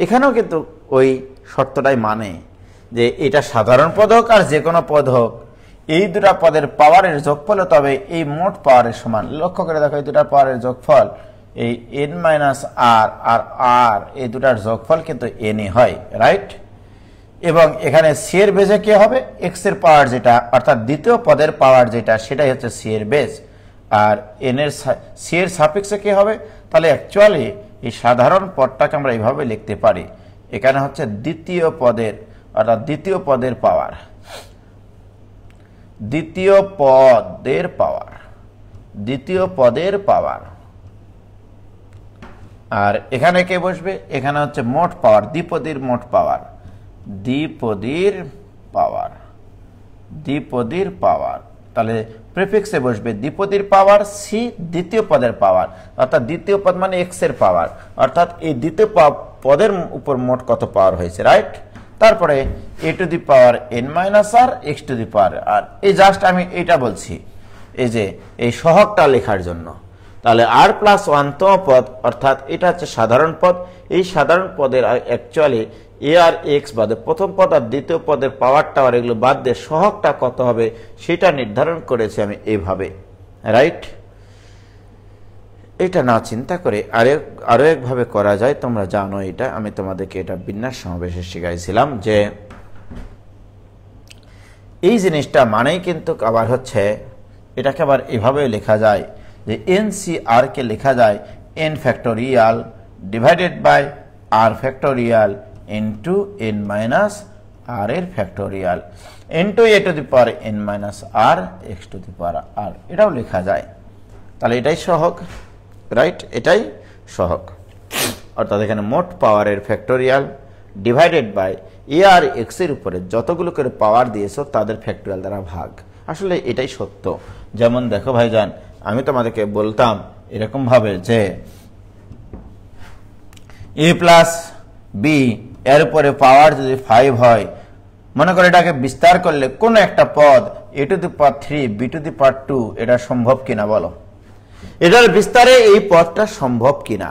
এখানেও কিন্তু ওই শর্তটাই মানে যে এটা সাধারণ পদ হোক আর যে কোনো পদ হোক, এই দুটা পদের পাওয়ারের যোগফল তবে এই মোট পাওয়ারের সমান। লক্ষ্য করে দেখো, এই দুটা পাওয়ারের যোগফল এই n মাইনাস আর আর আর এই দুটার যোগফল কিন্তু n হয়, রাইট? এবং এখানে সি এর বেজে কি হবে? এক্স এর পাওয়ার যেটা, অর্থাৎ দ্বিতীয় পদের পাওয়ার যেটা, সেটাই হচ্ছে সি এর বেজ। আর এন এর সি এর সাপেক্ষে কি হবে? তাহলে অ্যাকচুয়ালি এই সাধারণ পদটাকে আমরা এইভাবে লিখতে পারি, এখানে হচ্ছে দ্বিতীয় পদের, অর্থাৎ দ্বিতীয় পদের পাওয়ার, দ্বিতীয় পদের পাওয়ার, দ্বিতীয় পদের পাওয়ার। আর এখানে কে বসবে? এখানে হচ্ছে মোট পাওয়ার, দ্বিপদীর মোট পাওয়ার, দ্বিপদীর পাওয়ার, দ্বিপদীর পাওয়ার। তাহলে প্রিফিক্সে বসবে দ্বিপদীর পাওয়ার সি দ্বিতীয় পদের পাওয়ার, অর্থাৎ দ্বিতীয় পদ মানে এক্স এর পাওয়ার, অর্থাৎ এই দ্বিতীয় পদের উপর মোট কত পাওয়ার হয়েছে, রাইট? তারপরে A to the power N minus R X to the power R. এই জাস্ট আমি এটা বলছি এই যে এই সহগটা লেখার জন্য। তাহলে আর প্লাস 1 তম পদ, অর্থাৎ এটা হচ্ছে সাধারণ পদ। এই সাধারণ পদের অ্যাকচুয়ালি এ আর এক্স বাদে প্রথম পদ আর দ্বিতীয় পদের পাওয়ার টাওয়ার এগুলো বাদ দিয়ে সহগটা কত হবে সেটা নির্ধারণ করেছি আমি এইভাবে, রাইট? এটা না চিন্তা করে আরো একভাবে করা যায়, তোমরা জানো এটা, আমি তোমাদেরকে এটা বিন্যাস সমাবেশে শিখাইছিলাম যে এই জিনিসটা মানেই কিন্তু আবার হচ্ছে এটাকে আবার এভাবে লেখা যায় যে NCR কে লেখা যায় n factorial divided by r factorial into n minus r এর factorial into a to the power n minus r x to the power r। এটাও লেখা যায়। তাহলে এটাই সহগ, রাইট? এটাই সহগ, অর্থাৎ এখানে মোট পাওয়ারের factorial divided by A R X এর উপরে যতগুলো করে পাওয়ার দিয়েছো তাদের ফ্যাক্টোরিয়াল দ্বারা ভাগ। আসলে এটাই সত্য। যেমন দেখো ভাইজান, আমি তোমাদেরকে বলতাম এরকম ভাবে যে এ প্লাস বি এর উপরে পাওয়ার যদি 5 হয়, মনে করে এটাকে বিস্তার করলে কোন একটা পদ A to the power 3 B to the power 2 এটা সম্ভব কিনা বলো? এটার বিস্তারে এই পদটা সম্ভব কিনা?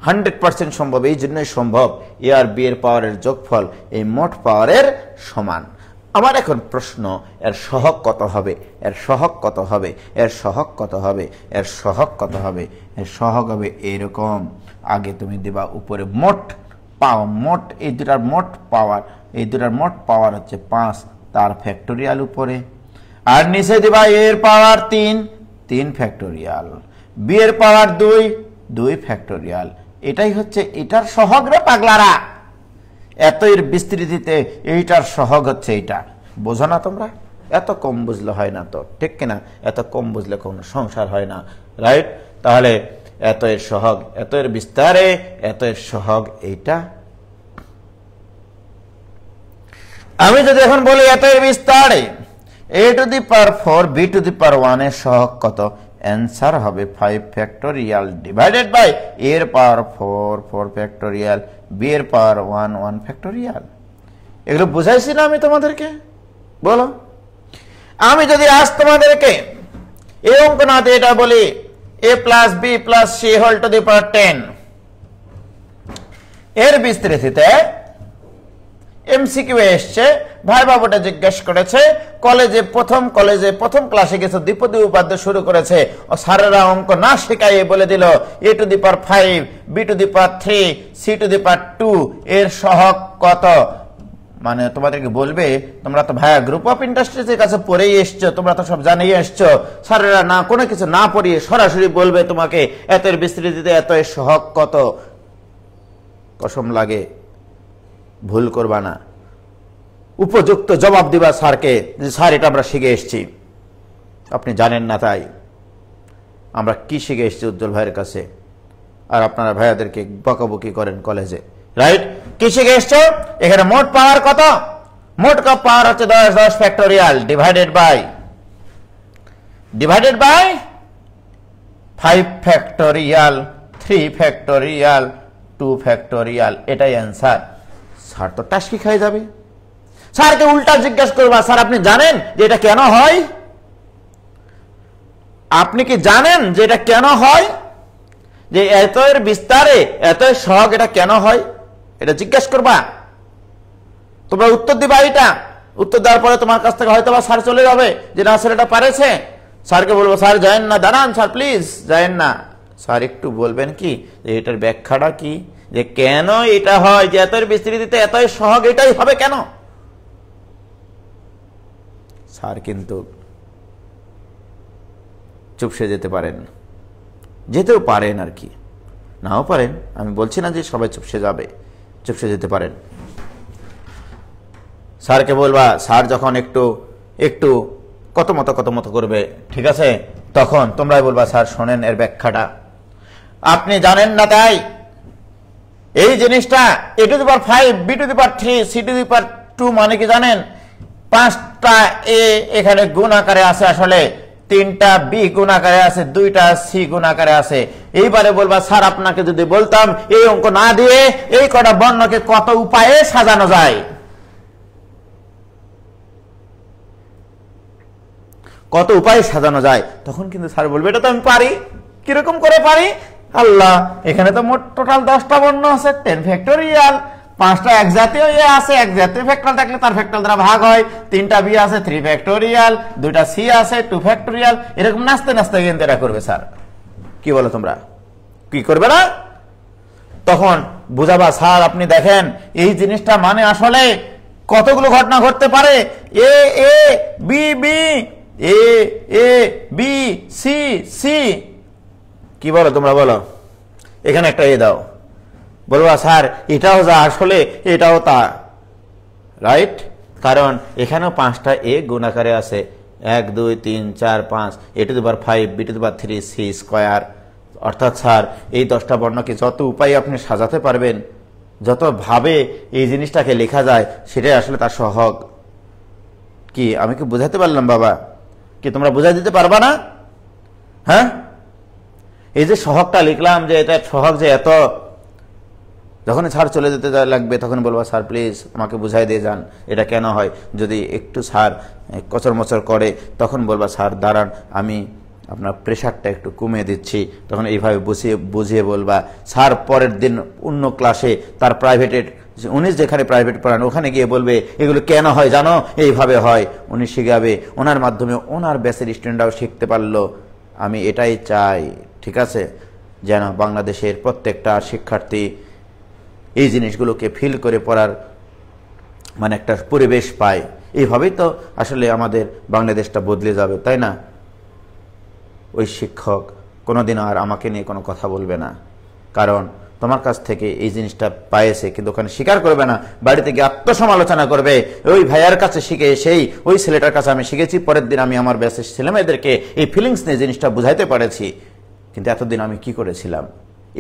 100% সম্ভব। এই জন্যই সম্ভব এ আর বি এর পাওয়ারের যোগফল এই মোট পাওয়ারের সমান। আমার এখন প্রশ্ন, এর সহগ কত হবে? এর সহগ কত হবে? এর সহগ কত হবে? এর সহগ কত হবে? এর সহগ হবে এরকম। আগে তুমি দিবা উপরে মোট পাওয়ার, মোট এই দুটার মোট পাওয়ার, এই দুটার মোট পাওয়ার হচ্ছে 5, তার ফ্যাক্টোরিয়াল উপরে, আর নিচে দিবা এর পাওয়ার 3 ফ্যাক্টোরিয়াল, বি এর পাওয়ার 2 ফ্যাক্টোরিয়াল। এটাই হচ্ছে এটার সহগ রে পাগলারা। এত এর বিস্তৃতিতে এইটার সহগ হচ্ছে এইটা। বোঝো না তোমরা? এত কম বুঝলে হয় না তো, ঠিক কিনা? এত কম বুঝলে কোনো সংসার হয় না, রাইট? তাহলে এত এর সহগ, এত এর বিস্তারে এত এর সহগ এইটা। আমি যদি এখন বলি এত এর বিস্তারে a to the power 4 b to the power 1 এর সহগ কত? অ্যান্সার হবে 5 ফ্যাক্টোরিয়াল ডিভাইডেড বাই a এর পাওয়ার 4 ফ্যাক্টোরিয়াল, b এর পাওয়ার 1 ফ্যাক্টোরিয়াল। এগুলো বুঝাইছি না আমি তোমাদেরকে? বলো। আমি যদি আজ তোমাদেরকে এই অঙ্ক না দিয়ে এটা বলি a plus B plus C whole to the power 10, এর বিস্তৃতিতে এমসিকিউ এসছে, ভাই বাবুটা জিজ্ঞেস করেছে, কলেজে প্রথম ক্লাসে গেছে, দ্বিপদী উপাদ্য শুরু করেছে, ও স্যারেরা অঙ্ক না শেখাইয়ে বলে দিল A to the power 5 B to the power 3 C to the power 2 এর সহগ কত? মানে তোমাদেরকে বলবে, তোমরা তো ভাইয়া গ্রুপ অফ ইন্ডাস্ট্রিজের কাছে পড়েই এসছো, তোমরা তো সব জানিয়ে এসছো। স্যারেরা না কোনো কিছু না পড়িয়ে সরাসরি বলবে তোমাকে এত এর বিস্তৃতিতে এত এর সহগ কত। কসম লাগে ভুল করবা না, উপযুক্ত জবাব দিবা স্যারকে যে স্যার এটা আমরা শিখে এসেছি, আপনি জানেন না তাই। আমরা কি শিখে এসেছি উজ্জ্বল ভাইয়ের কাছে, আর আপনারা ভাইয়াদেরকে বকাবকি করেন কলেজে, রাইট? কি শিখে এসছো? এখানে মোট পাওয়ার কত? মোট কাপ পাওয়ার হচ্ছে 10 10 factorial divided by 5 factorial 3 factorial 2 factorial, এটাই অ্যান্সার। স্যার তো টাস্কি খাই যাবে। স্যারকে উল্টা জিজ্ঞাসা করবা, স্যার আপনি জানেন যে এটা কেন হয়? আপনি কি জানেন যে এটা কেন হয়? যে এত এর বিস্তারে এত সহগ এটা কেন হয়? এটা জিজ্ঞাসা করবা। তোমরা উত্তর দিবা। এটা উত্তর দেওয়ার পরে তোমার কাছ থেকে হয়তো বা স্যার চলে যাবে যে না স্যার এটা পারেছে। স্যারকে বলবো স্যার যায়েন না, দাঁড়ান স্যার প্লিজ যায়েন না। স্যার একটু বলবেন কি যে এটার ব্যাখ্যাটা কি, যে কেন এটা হয়, যে এত বিস্তৃতিতে এতই সহগ এটাই হবে কেন? স্যার কিন্তু চুপসে যেতে পারেন, যেতেও পারেন আর কি, নাও পারেন। আমি বলছি না যে সবাই চুপসে যাবে, চুপসে যেতে পারেন। স্যারকে বলবা, স্যার যখন একটু একটু কত মতো করবে, ঠিক আছে, তখন তোমরাই বলবা স্যার শোনেন এর ব্যাখ্যাটা। আপনি জানেন না তাই এই জিনিসটা a⁵, b⁵, c⁵ মানে কি জানেন? 5টা a এখানে গুণ আকারে আছে, আসলে 3টা b গুণ আকারে আছে, 2টা c গুণ আকারে আছে। এইবারে বলবা স্যার আপনাকে যদি বলতাম এই অঙ্ক না দিয়ে এই কটা বর্ণকে কত উপায়ে সাজানো যায়, কত উপায়ে সাজানো যায়, তখন কিন্তু স্যার বলবে এটা তো আমি পারি। কিরকম করে পারি? আল্লাহ, এখানে তো মোট টোটাল 10টা বর্ণ আছে, 10 ফ্যাক্টোরিয়াল। 5টা এক জাতীয় এ আছে, এক জাতীয় ফ্যাক্টরিয়াল থাকলে তার ফ্যাক্টরিয়াল দ্বারা ভাগ হয়। 3টা বি আছে, 3 ফ্যাক্টোরিয়াল, 2টা সি আছে, 2 ফ্যাক্টোরিয়াল। এরকম নাচতে নাচতে কিন্তু এটা করবে স্যার। কি বলো তোমরা? কি করবে না? তখন বুঝাবা স্যার আপনি দেখেন এই জিনিসটা মানে আসলে কতগুলো ঘটনা ঘটতে পারে। এ A B B, A A B C C. কি বলো তোমরা? বলো। এখানে একটা এ দাও, বলবা স্যার এটাও যা আসলে এটাও তা, রাইট? কারণ এখানেও 5টা এ গুণ আকারে আছে, 1 2 3 4 5, a⁵, b⁵, c স্কয়ার। অর্থাৎ স্যার এই 10টা বর্ণকে যত উপায়ে আপনি সাজাতে পারবেন, যত ভাবে এই জিনিসটাকে লেখা যায়, সেটাই আসলে তার সহগ। কি আমি কি বোঝাতে পারলাম বাবা? কি তোমরা বোঝাই দিতে পারবা না? হ্যাঁ, এই যে সহগটা লিখলাম, যে এটা সহগ যে এত, যখন স্যার চলে যেতে লাগবে তখন বলবা স্যার প্লিজ আমাকে বুঝাই দিয়ে যান এটা কেন হয়। যদি একটু স্যার কচরমচর করে তখন বলবা স্যার দাঁড়ান আমি আপনার প্রেশারটা একটু কমিয়ে দিচ্ছি। তখন এইভাবে বুঝিয়ে বলবা। স্যার পরের দিন অন্য ক্লাসে তার প্রাইভেটের, উনি যেখানে প্রাইভেট পড়ান ওখানে গিয়ে বলবে এগুলো কেন হয় জানো, এইভাবে হয়। উনি শিখাবে, ওনার মাধ্যমে ওনার ব্যাচের স্টুডেন্টরাও শিখতে পারলো। আমি এটাই চাই, ঠিক আছে, যেন বাংলাদেশের প্রত্যেকটা শিক্ষার্থী এই জিনিসগুলোকে ফিল করে পড়ার মানে একটা পরিবেশ পায়। এইভাবেই তো আসলে আমাদের বাংলাদেশটা বদলে যাবে, তাই না? ওই শিক্ষক কোনোদিন আর আমাকে নিয়ে কোনো কথা বলবে না, কারণ তোমার কাছ থেকে এই জিনিসটা পাইছে, কিন্তু ওখানে স্বীকার করবে না। বাড়িতে গিয়ে আত্মসমালোচনা করবে, ওই ভাইয়ার কাছে শিখে সেই ওই ছেলেটার কাছে আমি শিখেছি, পরের দিন আমি আমার ব্যাচের ছেলেমেয়েদেরকে এই ফিলিংস নিয়ে জিনিসটা বুঝাইতে পারেছি, কিন্তু এতদিন আমি কি করেছিলাম।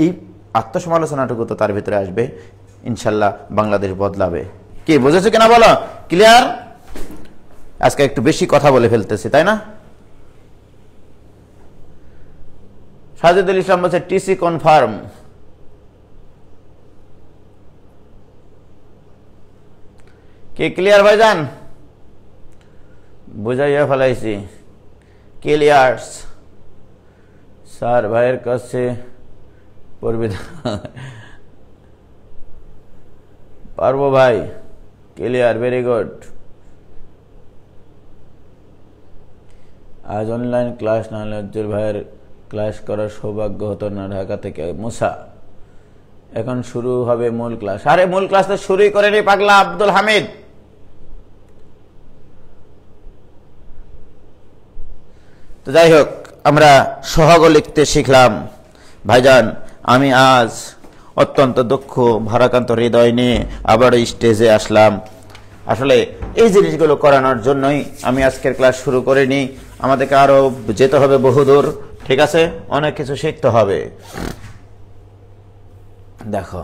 এই আত্মসমালোচনাটুকু তো তার ভিতরে আসবে। ইনশাল্লাহ বাংলাদেশ বদলাবে। কি বুঝেছো কিনা বলো? ক্লিয়ার? আজকে একটু বেশি কথা বলে ফেলতেছি, তাই না? সাজিদুল ইসলাম বলছে টিসি কনফার্ম। কি ক্লিয়ার ভাইজান? বুঝাইয়া ফেলাইছি। ক্লিয়ার্স স্যার ভাইয়ের কাছে পড়বে পারবো ভাই। Clear, very good. আজ অনলাইন ক্লাস না হলে উজ্জ্বল ভাইয়ের ক্লাস করার সৌভাগ্য হতো না। ঢাকা থেকে মুসা। এখন শুরু হবে মূল ক্লাস। আরে মূল ক্লাস তো শুরুই করেনি পাগলা আব্দুল হামিদ। তো যাই হোক, আমরা সহগ লিখতে শিখলাম। ভাইজান আমি আজ অত্যন্ত দুঃখ ভারাক্রান্ত হৃদয় নিয়ে আবার স্টেজে আসলাম। আসলে এই জিনিসগুলো করানোর জন্যই আমি আজকের ক্লাস শুরু করিনি। আমাদেরকে আরো যেতে হবে বহুদূর, ঠিক আছে, অনেক কিছু শিখতে হবে। দেখো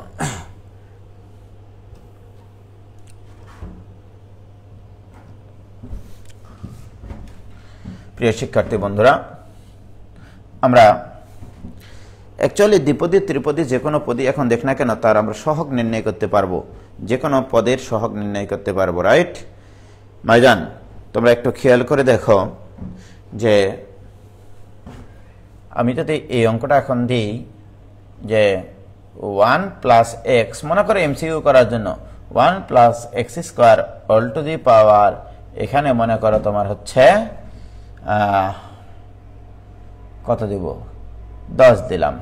প্রিয় শিক্ষার্থী বন্ধুরা, আমরা অ্যাকচুয়ালি দ্বিপদী ত্রিপদী যে কোনো পদী এখন দেখ না কেন তার আমরা সহগ নির্ণয় করতে পারবো, যে কোনো পদের সহগ নির্ণয় করতে পারবো, রাইট ভাইজান? তোমরা একটু খেয়াল করে দেখো যে আমি যদি এই অঙ্কটা এখন দিই যে 1 প্লাস এক্স, মনে করো এমসিকিউ করার জন্য 1 plus X square all to the power, এখানে মনে করো তোমার হচ্ছে কত দিব, 10 দিলাম।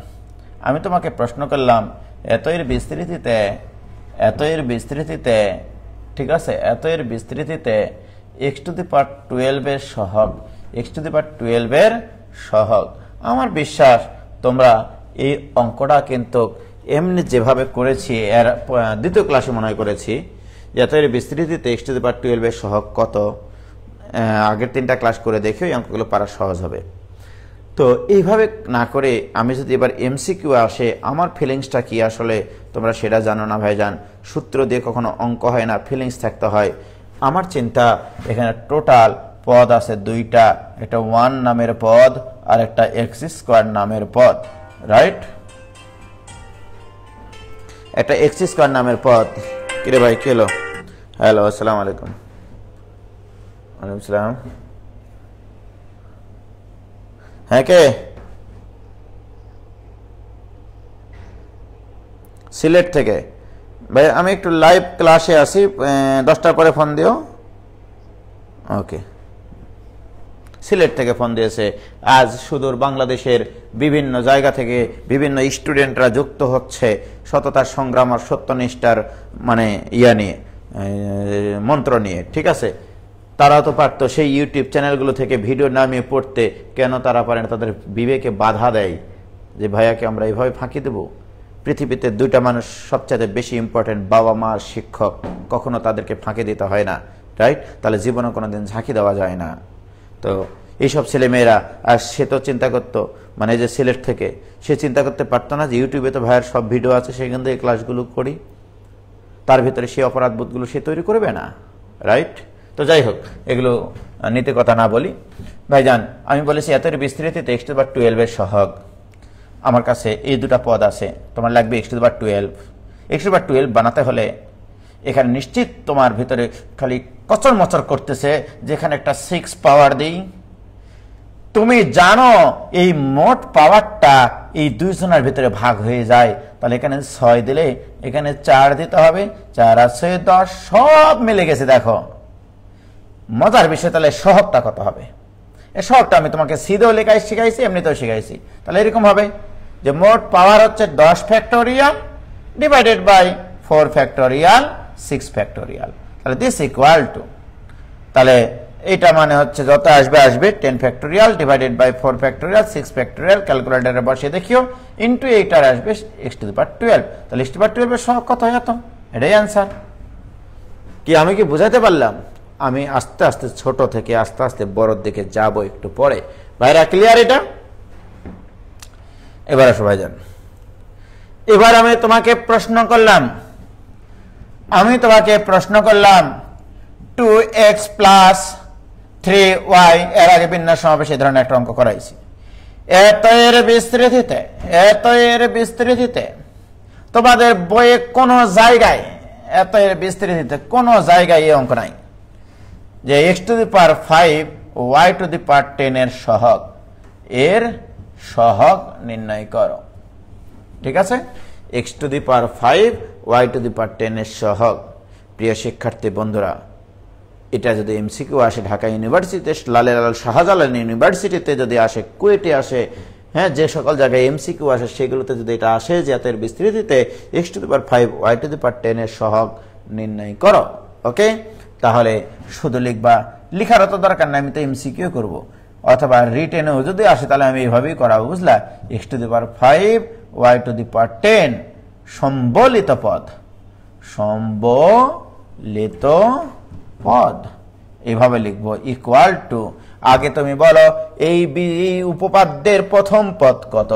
আমি তোমাকে প্রশ্ন করলাম এত এর বিস্তৃতিতে ঠিক আছে, এত এর বিস্তৃতিতে x টু দি পাওয়ার 12 এর সহগ, x টু দি পাওয়ার 12 এর সহগ। আমার বিশ্বাস তোমরা এই অঙ্কটা কিন্তু এমনি যেভাবে করেছি এর দ্বিতীয় ক্লাসে মনে হয় করেছি, এত এর বিস্তৃতিতে x টু দি পাওয়ার 12 এর সহগ কত, আগের 3টা ক্লাস করে দেখে এই অঙ্কগুলো পারা সহজ হবে। তো এইভাবে না করে আমি যদি এবার এমসিকিউ আসে, আমার ফিলিংসটা কি আসলে তোমরা সেটা জানো না ভাইজান। সূত্র দিয়ে কখনো অঙ্ক হয় না, ফিলিংস থাকতে হয়। আমার চিন্তা এখানে টোটাল পদ আছে 2টা, একটা 1 নামের পদ আর একটা এক্স স্কোয়ার নামের পদ, রাইট? একটা এক্স স্কোয়ার নামের পদ। কিরে ভাই কি হলো? হ্যালো, আসসালামু আলাইকুম। ওয়ালাইকুম সালাম। হ্যাঁ, কে? সিলেট থেকে। ভাই আমি একটু লাইভ ক্লাসে আছি, 10টার পরে ফোন দিও। ওকে। সিলেট থেকে ফোন দিয়েছে। আজ সুদূর বাংলাদেশের বিভিন্ন জায়গা থেকে বিভিন্ন স্টুডেন্টরা যুক্ত হচ্ছে সততার সংগ্রাম আর সত্যনিষ্ঠার মানে নিয়ে, মন্ত্র নিয়ে, ঠিক আছে? তারা তো পারতো সেই ইউটিউব চ্যানেলগুলো থেকে ভিডিও নামিয়ে পড়তে, কেন তারা পারে না? তাদের বিবেকে বাধা দেয় যে ভাইয়াকে আমরা এইভাবে ফাঁকি দেব। পৃথিবীতে 2টা মানুষ সবচেয়ে বেশি ইম্পর্টেন্ট, বাবা মা শিক্ষক, কখনো তাদেরকে ফাঁকি দিতে হয় না, রাইট? তাহলে জীবনে কোনোদিন ঝাঁকি দেওয়া যায় না। তো এইসব ছেলেমেয়েরা, আর সে তো চিন্তা করতো, মানে যে সিলেট থেকে, সে চিন্তা করতে পারতো না যে ইউটিউবে তো ভাইয়ের সব ভিডিও আছে, সেখান থেকে ক্লাসগুলো করি, তার ভিতরে সে অপরাধবোধগুলো সে তৈরি করবে না, রাইট? তো যাই হোক, এগুলো নীতি কথা না বলি ভাইজান। আমি বলেছি এত বিস্তৃতিতে x টু দি পাওয়ার 12 এর সহগ। আমার কাছে এই 2টা পদ আছে, তোমার লাগবে x to the power 12। x to the power 12 বানাতে হলে এখানে নিশ্চিত তোমার ভিতরে খালি কচর মচর করতেছে, যেখানে একটা 6 পাওয়ার দিই। তুমি জানো এই মোট পাওয়ারটা এই 2 জনের ভিতরে ভাগ হয়ে যায়, তাহলে এখানে 6 দিলে এখানে 4 দিতে হবে, 4 আর 6 10, সব মিলে গেছে। দেখো মজার বিষয়, তাহলে সহগটা কত হবে? এই সহগটা আমি তোমাকে সিধেও লেখাই শিখাইছি, এমনিতেও শিখাইছি। তাহলে এরকম হবে যে মোট পাওয়ার হচ্ছে 10 factorial divided by 4 factorial 6 factorial. তাহলে দিস ইকুয়াল টু, তাহলে এটা মানে হচ্ছে যত আসবে 10 factorial divided by 4 factorial 6 factorial, ক্যালকুলেটরে বসিয়ে দেখিও, ইন্টু 8 আর আসবে x টু দি পাওয়ার 12। তাহলে x টু দি পাওয়ার 12 এর সহগ কত হয়? এটাই অ্যান্সার। কি আমি কি বুঝাতে পারলাম? আমি আস্তে আস্তে ছোট থেকে আস্তে আস্তে বড়র দিকে যাব একটু পরে। ভাইরা ক্লিয়ার এটা? এবার আসো ভাইজান, এবার আমি তোমাকে প্রশ্ন করলাম 2x প্লাস 3y, এর আগে বিন্যাস সমাবেশে এই ধরনের একটা অঙ্ক করাইছি। এত এর বিস্তৃতিতে তোমাদের বইয়ে কোনো জায়গায়, এত এর বিস্তৃতিতে কোনো জায়গায় এই অঙ্ক নাই যে x to the power 5 y to the power 10 এর সহগ, এর সহগ নির্ণয় করো। ঠিক আছে? x to the power 5 y to the power 10 এর সহগ। প্রিয় শিক্ষার্থী বন্ধুরা, এটা যদি এমসিকিউ আসে ঢাকা ইউনিভার্সিটিতে, লালের শাহজালাল ইউনিভার্সিটিতে যদি আসে, কুয়েটে আসে, হ্যাঁ, যে সকল জায়গায় এমসিকিউ আসে সেগুলোতে যদি এটা আসে যে এত এর বিস্তৃতিতে x to the power 5 y to the power 10 এর সহগ নির্ণয় করো, ওকে? তাহলে শুধু লিখবা, লিখার তো দরকার নাই, আমি তো এমসিকিউ করব। অথবা রিটেনেও যদি আসে তাহলে আমি এইভাবেই করাবো, বুঝলা? x to the power 5 y to the power 10 সম্বলিত পদ এইভাবে লিখবো, ইকুয়াল টু, আগে তুমি বলো এই উপপাদ্যের প্রথম পদ কত?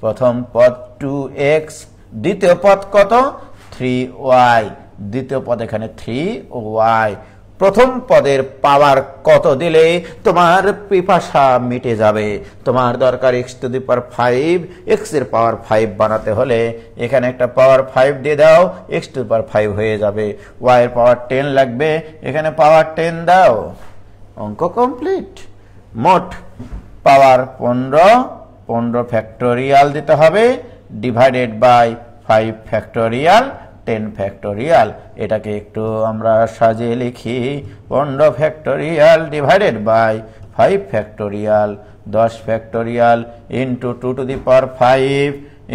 প্রথম পদ 2x, দ্বিতীয় পদ কত? 3y, দ্বিতীয় পদ এখানে 3y, প্রথম পদের পাওয়ার কত দিলে তোমার পিপাসা মিটে যাবে? তোমার দরকার x to the power 5, x এর পাওয়ার 5 বানাতে হলে এখানে একটা পাওয়ার 5 দিয়ে দাও, x টু দি পাওয়ার 5 হয়ে যাবে। y এর পাওয়ার 10 লাগবে, এখানে পাওয়ার 10 দাও, অঙ্ক কমপ্লিট। মোট পাওয়ার 15 ফ্যাক্টোরিয়াল দিতে হবে, ডিভাইডেড বাই 5 ফ্যাক্টোরিয়াল, 10 ফ্যাক্টোরিয়াল। এটাকে একটু আমরা সাজিয়ে লিখি, 15 factorial divided by 5 factorial, 10 factorial into 2 to the power 5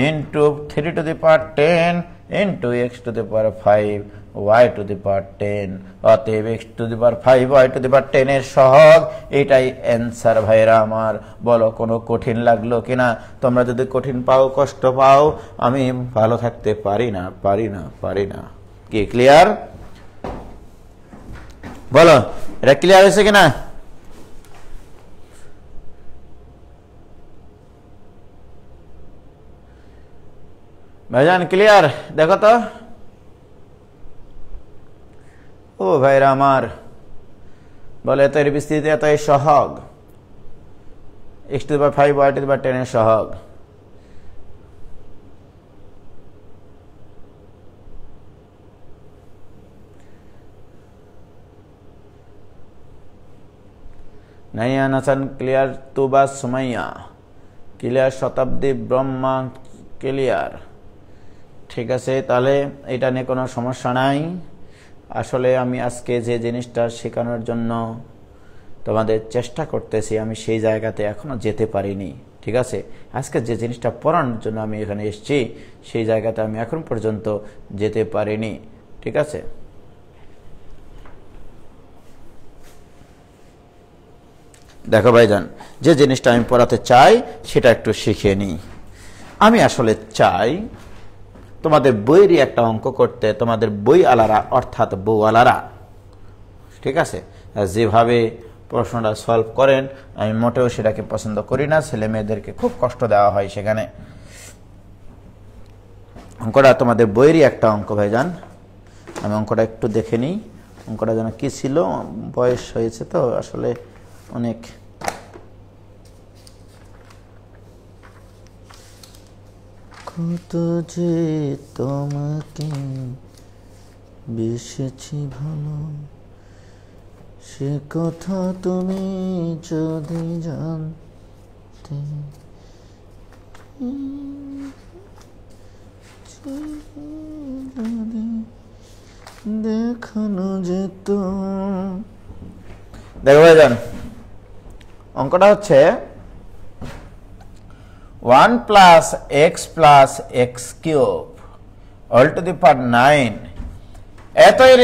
into 3 to the power 10 into x to the power 5 y to the power 10। অতএব x to the power 5 y to the power 10 এর সহগ। এটাই answer ভাইরা আমার। বলো কোনো কঠিন লাগলো কিনা? তোমরা যদি কঠিন পাও, কষ্ট পাও, আমি ভালো থাকতে পারি না। কি ক্লিয়ার? বলো এটা ক্লিয়ার হয়েছে কিনা? ভাইজান ক্লিয়ার? দেখো তো। ও ভাইরা আমার, বলে এত এর বিস্তৃতি, এত এর সহগ, x to the power 5 y to the power 10 এর সহগ। Naiya Nasan clear, Tuba Sumaiya clear, Shatabdi Brahma clear. ঠিক আছে, তাহলে এটা নিয়ে কোনো সমস্যা নাই। আসলে আমি আজকে যে জিনিসটা শেখানোর জন্য তোমাদের চেষ্টা করতেছি, আমি সেই জায়গাতে এখনো যেতে পারিনি। ঠিক আছে, আজকে যে জিনিসটা পড়ানোর জন্য আমি এখানে এসেছি, সেই জায়গাতে আমি এখন পর্যন্ত যেতে পারিনি। ঠিক আছে, দেখো ভাইজান, যে জিনিসটা আমি পড়াতে চাই সেটা একটু শিখে নিই। আমি আসলে চাই তোমাদের বইয়েরই একটা অঙ্ক করতে, তোমাদের বই আলারা অর্থাৎ বউওয়ালারা, ঠিক আছে, যেভাবে প্রশ্নটা সলভ করেন আমি মোটেও সেটাকে পছন্দ করি না। ছেলে মেয়েদেরকে খুব কষ্ট দেওয়া হয় সেখানে। অঙ্কটা তোমাদের বইয়েরই একটা অঙ্ক ভাইজান। আমি অঙ্কটা একটু দেখে নিই, অঙ্কটা যেন কি ছিল। বয়স হয়েছে তো আসলে অনেক। কত যে তোমাকে বেসেছি ভালো, সে কথা তুমি যদি জানতে, দেখানো যেত। দেখো ভাইজান, অঙ্কটা হচ্ছে 1 plus x plus x cube all to the power 9 এত এর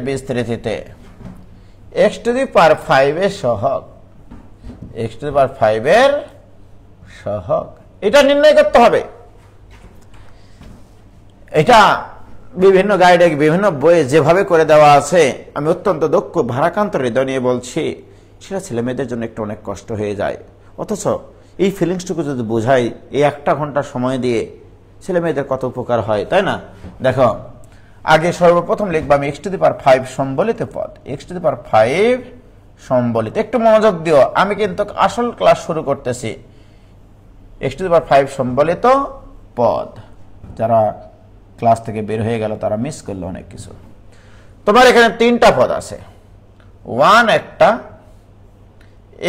বিস্তৃতিতে এক্স টু দি পাওয়ার 5 এর সহগ, এক্স টু দি পাওয়ার 5 এর সহগ এটা নির্ণয় করতে হবে। এটা বিভিন্ন গাইডে, বিভিন্ন বইয়ে যেভাবে করে দেওয়া আছে, আমি অত্যন্ত দক্ষ ভারাক্রান্ত হৃদয় নিয়ে বলছি, সেটা ছেলে মেয়েদের জন্য একটু অনেক কষ্ট হয়ে যায়। অথচ এই ফিলিংসটুকু যদি বোঝাই, এই 1 ঘন্টা সময় দিয়ে ছেলে মেয়েদের কত উপকার হয়, তাই না? দেখো, আগে সর্বপ্রথম লিখবো আমি এক্স টু দি পাওয়ার 5 সম্বলিত পদ, এক্স টু দি পাওয়ার 5 সম্বলিত। একটু মনোযোগ দিও, আমি কিন্তু আসল ক্লাস শুরু করতেছি। এক্স টু দি পাওয়ার 5 সম্বলিত পদ। যারা ক্লাস থেকে বের হয়ে গেল তারা মিস করলো অনেক কিছু। তোমার এখানে 3টা পদ আছে, 1 একটা,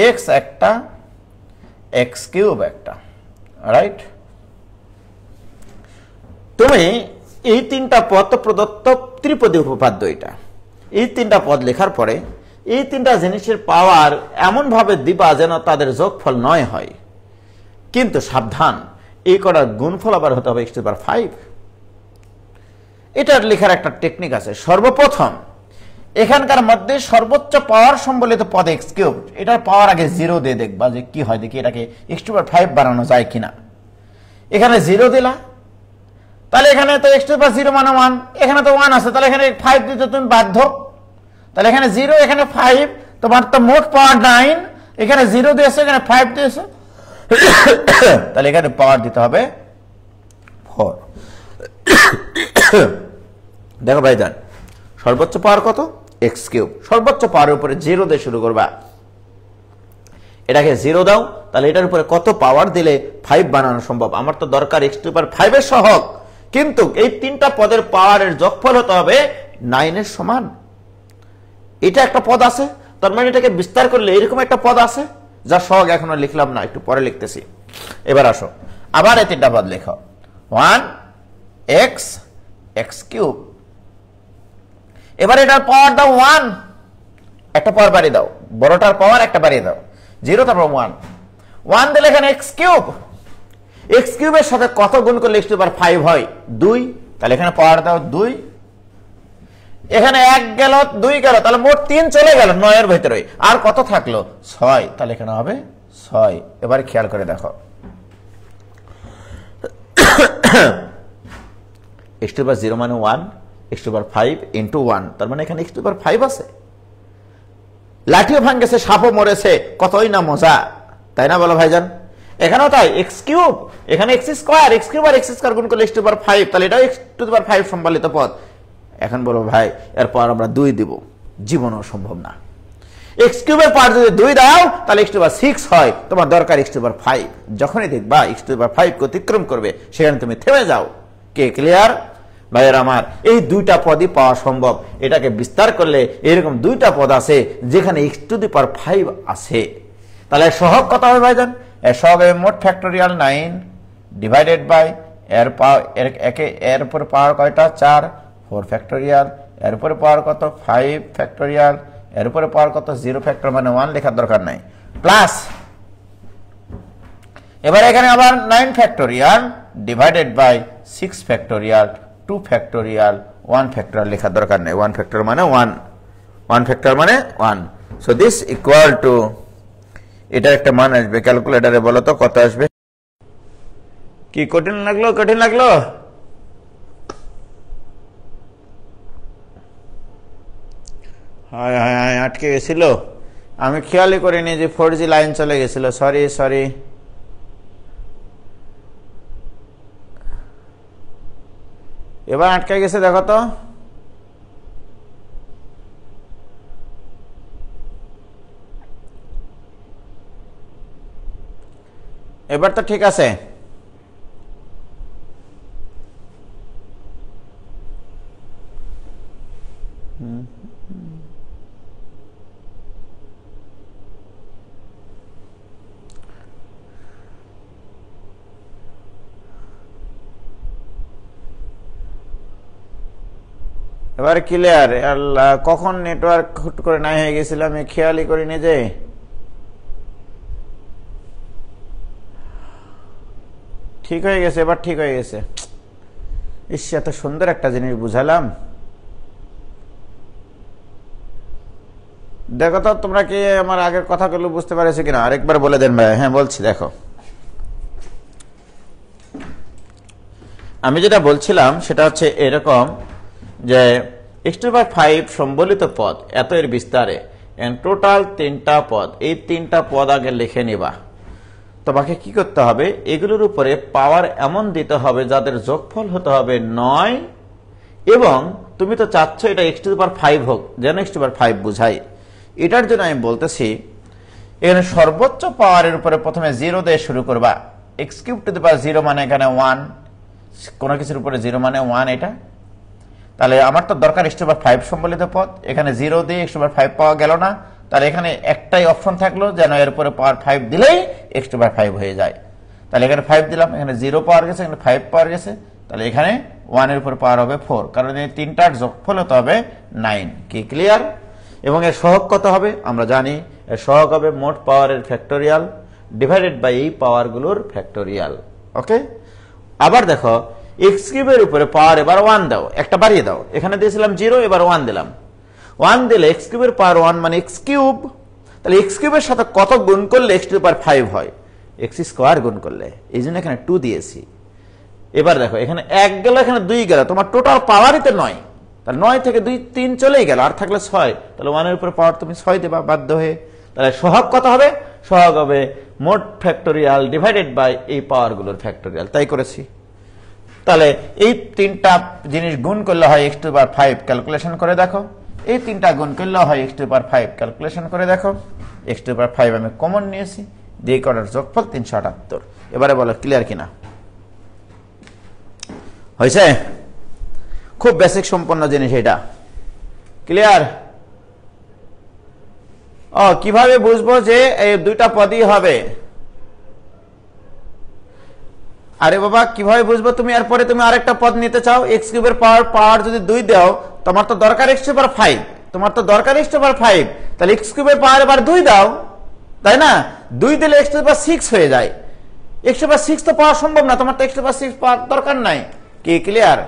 এক্স একটা, এক্স কিউব একটা, রাইট? তুমি এই 3টা পদ তো প্রদত্ত ত্রিপদী উপপাদ্য। এটা এই 3টা পদ লেখার পরে এই 3টা জিনিসের পাওয়ার এমন ভাবে দিবা যেন তাদের যোগফল 9 হয়। কিন্তু সাবধান, এই কটার গুণফল আবার হতে হবে x টু দি পাওয়ার 5। এটার লেখার একটা টেকনিক আছে। সর্বপ্রথম এখানকার মধ্যে সর্বোচ্চ পাওয়ার সম্বলিত পদ এক্স কিউব, এটার পাওয়ার আগে 0 দিয়ে দেখবা যে কি হয়, দেখি এটাকে x টু দি পাওয়ার 5 বানানো যায় কিনা। এখানে 0 দিলা, তাহলে এখানে তো x টু দি পাওয়ার 0 মানে 1, এখানে তো 1 আছে, তাহলে এখানে 5 দিতে তুমি বাধ্য। তাহলে এখানে 0, এখানে 5, তোমার তো মোট পাওয়ার 9, এখানে 0 দিয়েছে, এখানে 5 দিয়েছে, তাহলে এখানে পাওয়ার দিতে হবে 4। দেখো ভাইজান, সর্বোচ্চ পাওয়ার কত? X cube. সর্বোচ্চ পাওয়ারের উপরে 0 দিয়ে শুরু করবা, এটাকে 0 দাও, তাহলে এটার উপরে কত পাওয়ার দিলে 5 বানানো সম্ভব? আমার তো দরকার x টু দি পাওয়ার 5 এর সহগ, কিন্তু এই তিনটা পদের পাওয়ারের যোগফল হতে হবে 9 এর সমান। এটা একটা পদ আছে, তার মানে এটাকে বিস্তার করলে এরকম একটা পদ আছে, যার সহগ এখনো লিখলাম না, একটু পরে লিখতেছি। এবার আসো, আবার এই তিনটা পদ লেখো, 1x x কিউব। এবার এটার পাওয়ার দাও 1, একটা পাওয়ার বাড়িয়ে দাও, বড়টার পাওয়ার একটা বাড়িয়ে দাও, 0 তারপর 1 দিলে এখানে x কিউব। x কিউবের সাথে কত গুণ করলে x টু দি পাওয়ার 5 হয়? 2, তাহলে এখানে পাওয়ার দাও 2, এখানে 1 গেল 2 গেল, তাহলে মোট 3 চলে গেল 9 এর ভিতরে, আর কত থাকলো? 6, তাহলে এখানে হবে 6। এবার খেয়াল করে দেখো, x টু দি পাওয়ার 0 মানে 1, x to the power 5 into 1, তার মানে এখানে x টু দি পাওয়ার 5 আছে। লাঠিও ভাঙেছে, সাপও মরেছে, কতই না মজা, তাই না বলো ভাইজান? এখানেও তাই, x কিউব, এখানে x স্কয়ার, x কিউব আর x স্কয়ার গুণ করলে x টু দি পাওয়ার 5, তাহলে এটাও x টু দি পাওয়ার 5 সম্বলিত পদ। এখন বলো ভাই, এরপর আমরা 2 দিব, জীবনও সম্ভব না। x কিউবের পাওয়ার যদি 2 দাও, তাহলে x টু দি পাওয়ার 6 হয়, তোমার দরকার x টু দি পাওয়ার 5। যখনই দেখবা x টু দি পাওয়ার 5 কে অতিক্রম করবে, সেখানে তুমি থেমে যাও। কে ক্লিয়ার? ভাইয়ের আমার, এই দুইটা পদই পাওয়া সম্ভব। এটাকে বিস্তার করলে এরকম দুইটা পদ আছে যেখানে x টু দি পাওয়ার 5 আছে। তাহলে সহগ কত হবে ভাইজান? এর সহগ হবে মোট ফ্যাক্টোরিয়াল 9 ডিভাইডেড বাই এর পাওয়ার, এর উপরে পাওয়ার কয়টা? 4, 4 ফ্যাক্টোরিয়াল, এর উপরে পাওয়ার কত? 5 ফ্যাক্টোরিয়াল, এর উপরে পাওয়ার কত? 0 ফ্যাক্টর, মানে 1 লেখার দরকার নাই, প্লাস এবার এখানে আবার 9 factorial divided by 6 factorial, 2 factorial, 1 factorial লেখার দরকার নেই। 1 ফ্যাক্টর মানে 1, 1 ফ্যাক্টর মানে 1। সো দিস ইকুয়াল টু, এটার একটা মান আসবে, ক্যালকুলেটরে বলো তো কত আসবে। কি কঠিন লাগলো? কঠিন লাগলো? হায় হায় হায়, আটকে গেছিল, আমি খেয়ালই করিনি যে 4G লাইন চলে গেছিল, সরি সরি। এবার আটকে গেছে, দেখো তো। এবার তো ঠিক আছে। এবার ক্লিয়ার? আল্লাহ, কখন নেটওয়ার্ক হুট করে নাই হয়ে গেছিল, আমি খেয়ালই করিনি যে। ঠিক হয়ে গেছে, এবার ঠিক হয়ে গেছে। ইস, এত সুন্দর একটা জিনিস বুঝালাম। দেখো তো তোমরা কি আমার আগের কথাগুলো বুঝতে পারছো কিনা, আরেকবার বলে দেন ভাই। হ্যাঁ বলছি, দেখো আমি যেটা বলছিলাম সেটা হচ্ছে এরকম যে x টু দি পাওয়ার 5 সম্বলিত পদ, এত এর বিস্তারে টোটাল 3টা পদ, এই 3টা পদ আগে লিখে নিবা। তোমাকে কি করতে হবে? এগুলোর উপরে পাওয়ার এমন দিতে হবে যাদের যোগফল হতে হবে 9, এবং তুমি তো চাচ্ছ এটা x টু দি পাওয়ার 5 হোক, যেন x টু দি পাওয়ার 5 বুঝাই। এটার জন্য আমি বলতেছি, এখানে সর্বোচ্চ পাওয়ারের উপরে প্রথমে 0 দিয়ে শুরু করবা। x কিউব টু দি পাওয়ার 0 মানে এখানে 1, কোনো কিছুর উপরে 0 মানে 1, এটা। তাহলে আমার তো দরকার x টু দি পাওয়ার 5 সম্বলিত পদ, এখানে 0 দিয়ে x টু দি পাওয়ার 5 পাওয়া গেল না, তাহলে এখানে একটাই অপশন থাকলো, যেন এর উপরে পাওয়ার 5 দিলেই x টু দি পাওয়ার 5 হয়ে যায়। তাহলে এখানে 5 দিলাম, এখানে 0 পাওয়ার গেছে, এখানে 5 পাওয়ার গেছে, তাহলে এখানে 1 এর উপরে পাওয়ার হবে 4, কারণ এই তিনটার যোগফল হতে হবে 9। কি ক্লিয়ার? এবং এর সহগ কত হবে আমরা জানি, এর সহগ হবে মোট পাওয়ারের ফ্যাক্টোরিয়াল ডিভাইডেড বাই এই পাওয়ারগুলোর ফ্যাক্টোরিয়াল। ওকে, আবার দেখো x কিউবের উপরে পাওয়ার এবার 1 দাও, একটা বাড়িয়ে দাও, এখানে দিয়েছিলাম 0, এবার 1 দিলাম। 1 দিলে x কিউবের পাওয়ার 1 মানে x কিউব, তাহলে x কিউবের সাথে কত গুণ করলে x টু দি পাওয়ার 5 হয়? x স্কয়ার গুণ করলে, এই জন্য এখানে 2 দিয়েছি। এবার দেখো এখানে 1 গেল, এখানে 2 গেল, তোমার টোটাল পাওয়ারই তো 9, তাহলে 9 থেকে 2 3 চলেই গেল, আর থাকলে 6, তাহলে 1 এর উপরে পাওয়ার তুমি 6 দেবা বাধ্য হয়ে। তাহলে সহগ কত হবে? সহগ হবে মোট ফ্যাক্টোরিয়াল ডিভাইডেড বাই এই পাওয়ারগুলোর ফ্যাক্টোরিয়াল। তাই করেছি। তাহলে এই তিনটা জিনিস গুণ করলে হয় x টু পাওয়ার 5 ক্যালকুলেশন করে দেখো, এই তিনটা গুণ করলে হয় x টু পাওয়ার 5 ক্যালকুলেশন করে দেখো। x টু পাওয়ার 5 আমি কমন নিয়েছি, দিয়ে করার যোগফল 378। এবারে বলো ক্লিয়ার কিনা? হয়েছে? খুব বেসিক সম্পন্ন জিনিস এটা, ক্লিয়ার? কিভাবে বুঝবো যে এই দুইটা পদই হবে? আরে বাবা কিভাবে বুঝবো? তুমি এরপরে তুমি আরেকটা পদ নিতে চাও, এক্স কিউবের পাওয়ার যদি 2 দাও, তোমার তো দরকার x টু পাওয়ার 5, তোমার তো দরকার x টু পাওয়ার 5, তাহলে এক্স কিউবের পাওয়ার এবার 2 দাও, তাই না? 2 দিলে x টু পাওয়ার 6 হয়ে যায়। x টু পাওয়ার 6 তো পাওয়া সম্ভব না, তোমার তো x টু পাওয়ার 6 পাওয়ার দরকার নাই। কি ক্লিয়ার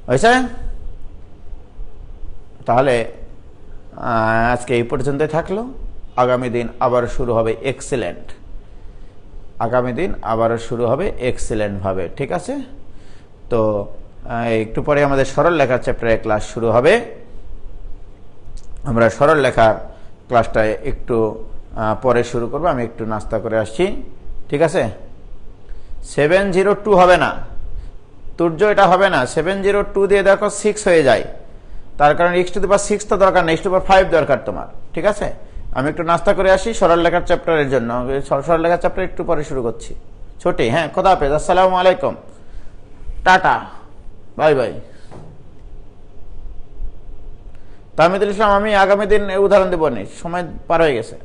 হয়েছে? তাহলে আজকে এই পর্যন্তই থাকলো। আগামী দিন আবার শুরু হবে এক্সেলেন্ট, আগামী দিন আবার শুরু হবে এক্সেলেন্ট ভাবে, ঠিক আছে? তো একটু পরে আমাদের সরল লেখার চ্যাপ্টারে ক্লাস শুরু হবে। আমরা সরল লেখার ক্লাসটা একটু পরে শুরু করব। আমি একটু নাস্তা করে আসছি, ঠিক আছে? 702 হবে না, তুর্য এটা হবে না। 702 দিয়ে দেখো 6 হয়ে যায়, তার কারণ x টু দি পাওয়ার 6 তো দরকার নেই, x টু দি পাওয়ার 5 দরকার তোমার, ঠিক আছে? আমি একটু নাস্তা করে আসি সরল লেখার চ্যাপ্টারের জন্য। সরল লেখার চ্যাপ্টার একটু পরে শুরু করছি। ছোটি, হ্যাঁ, খোদা হাফেজ, আসসালামু আলাইকুম, টাটা, বাই বাই। তাহমিদুল ইসলাম, আমি আগামী দিন উদাহরণ দেবো, সময় পার হয়ে গেছে।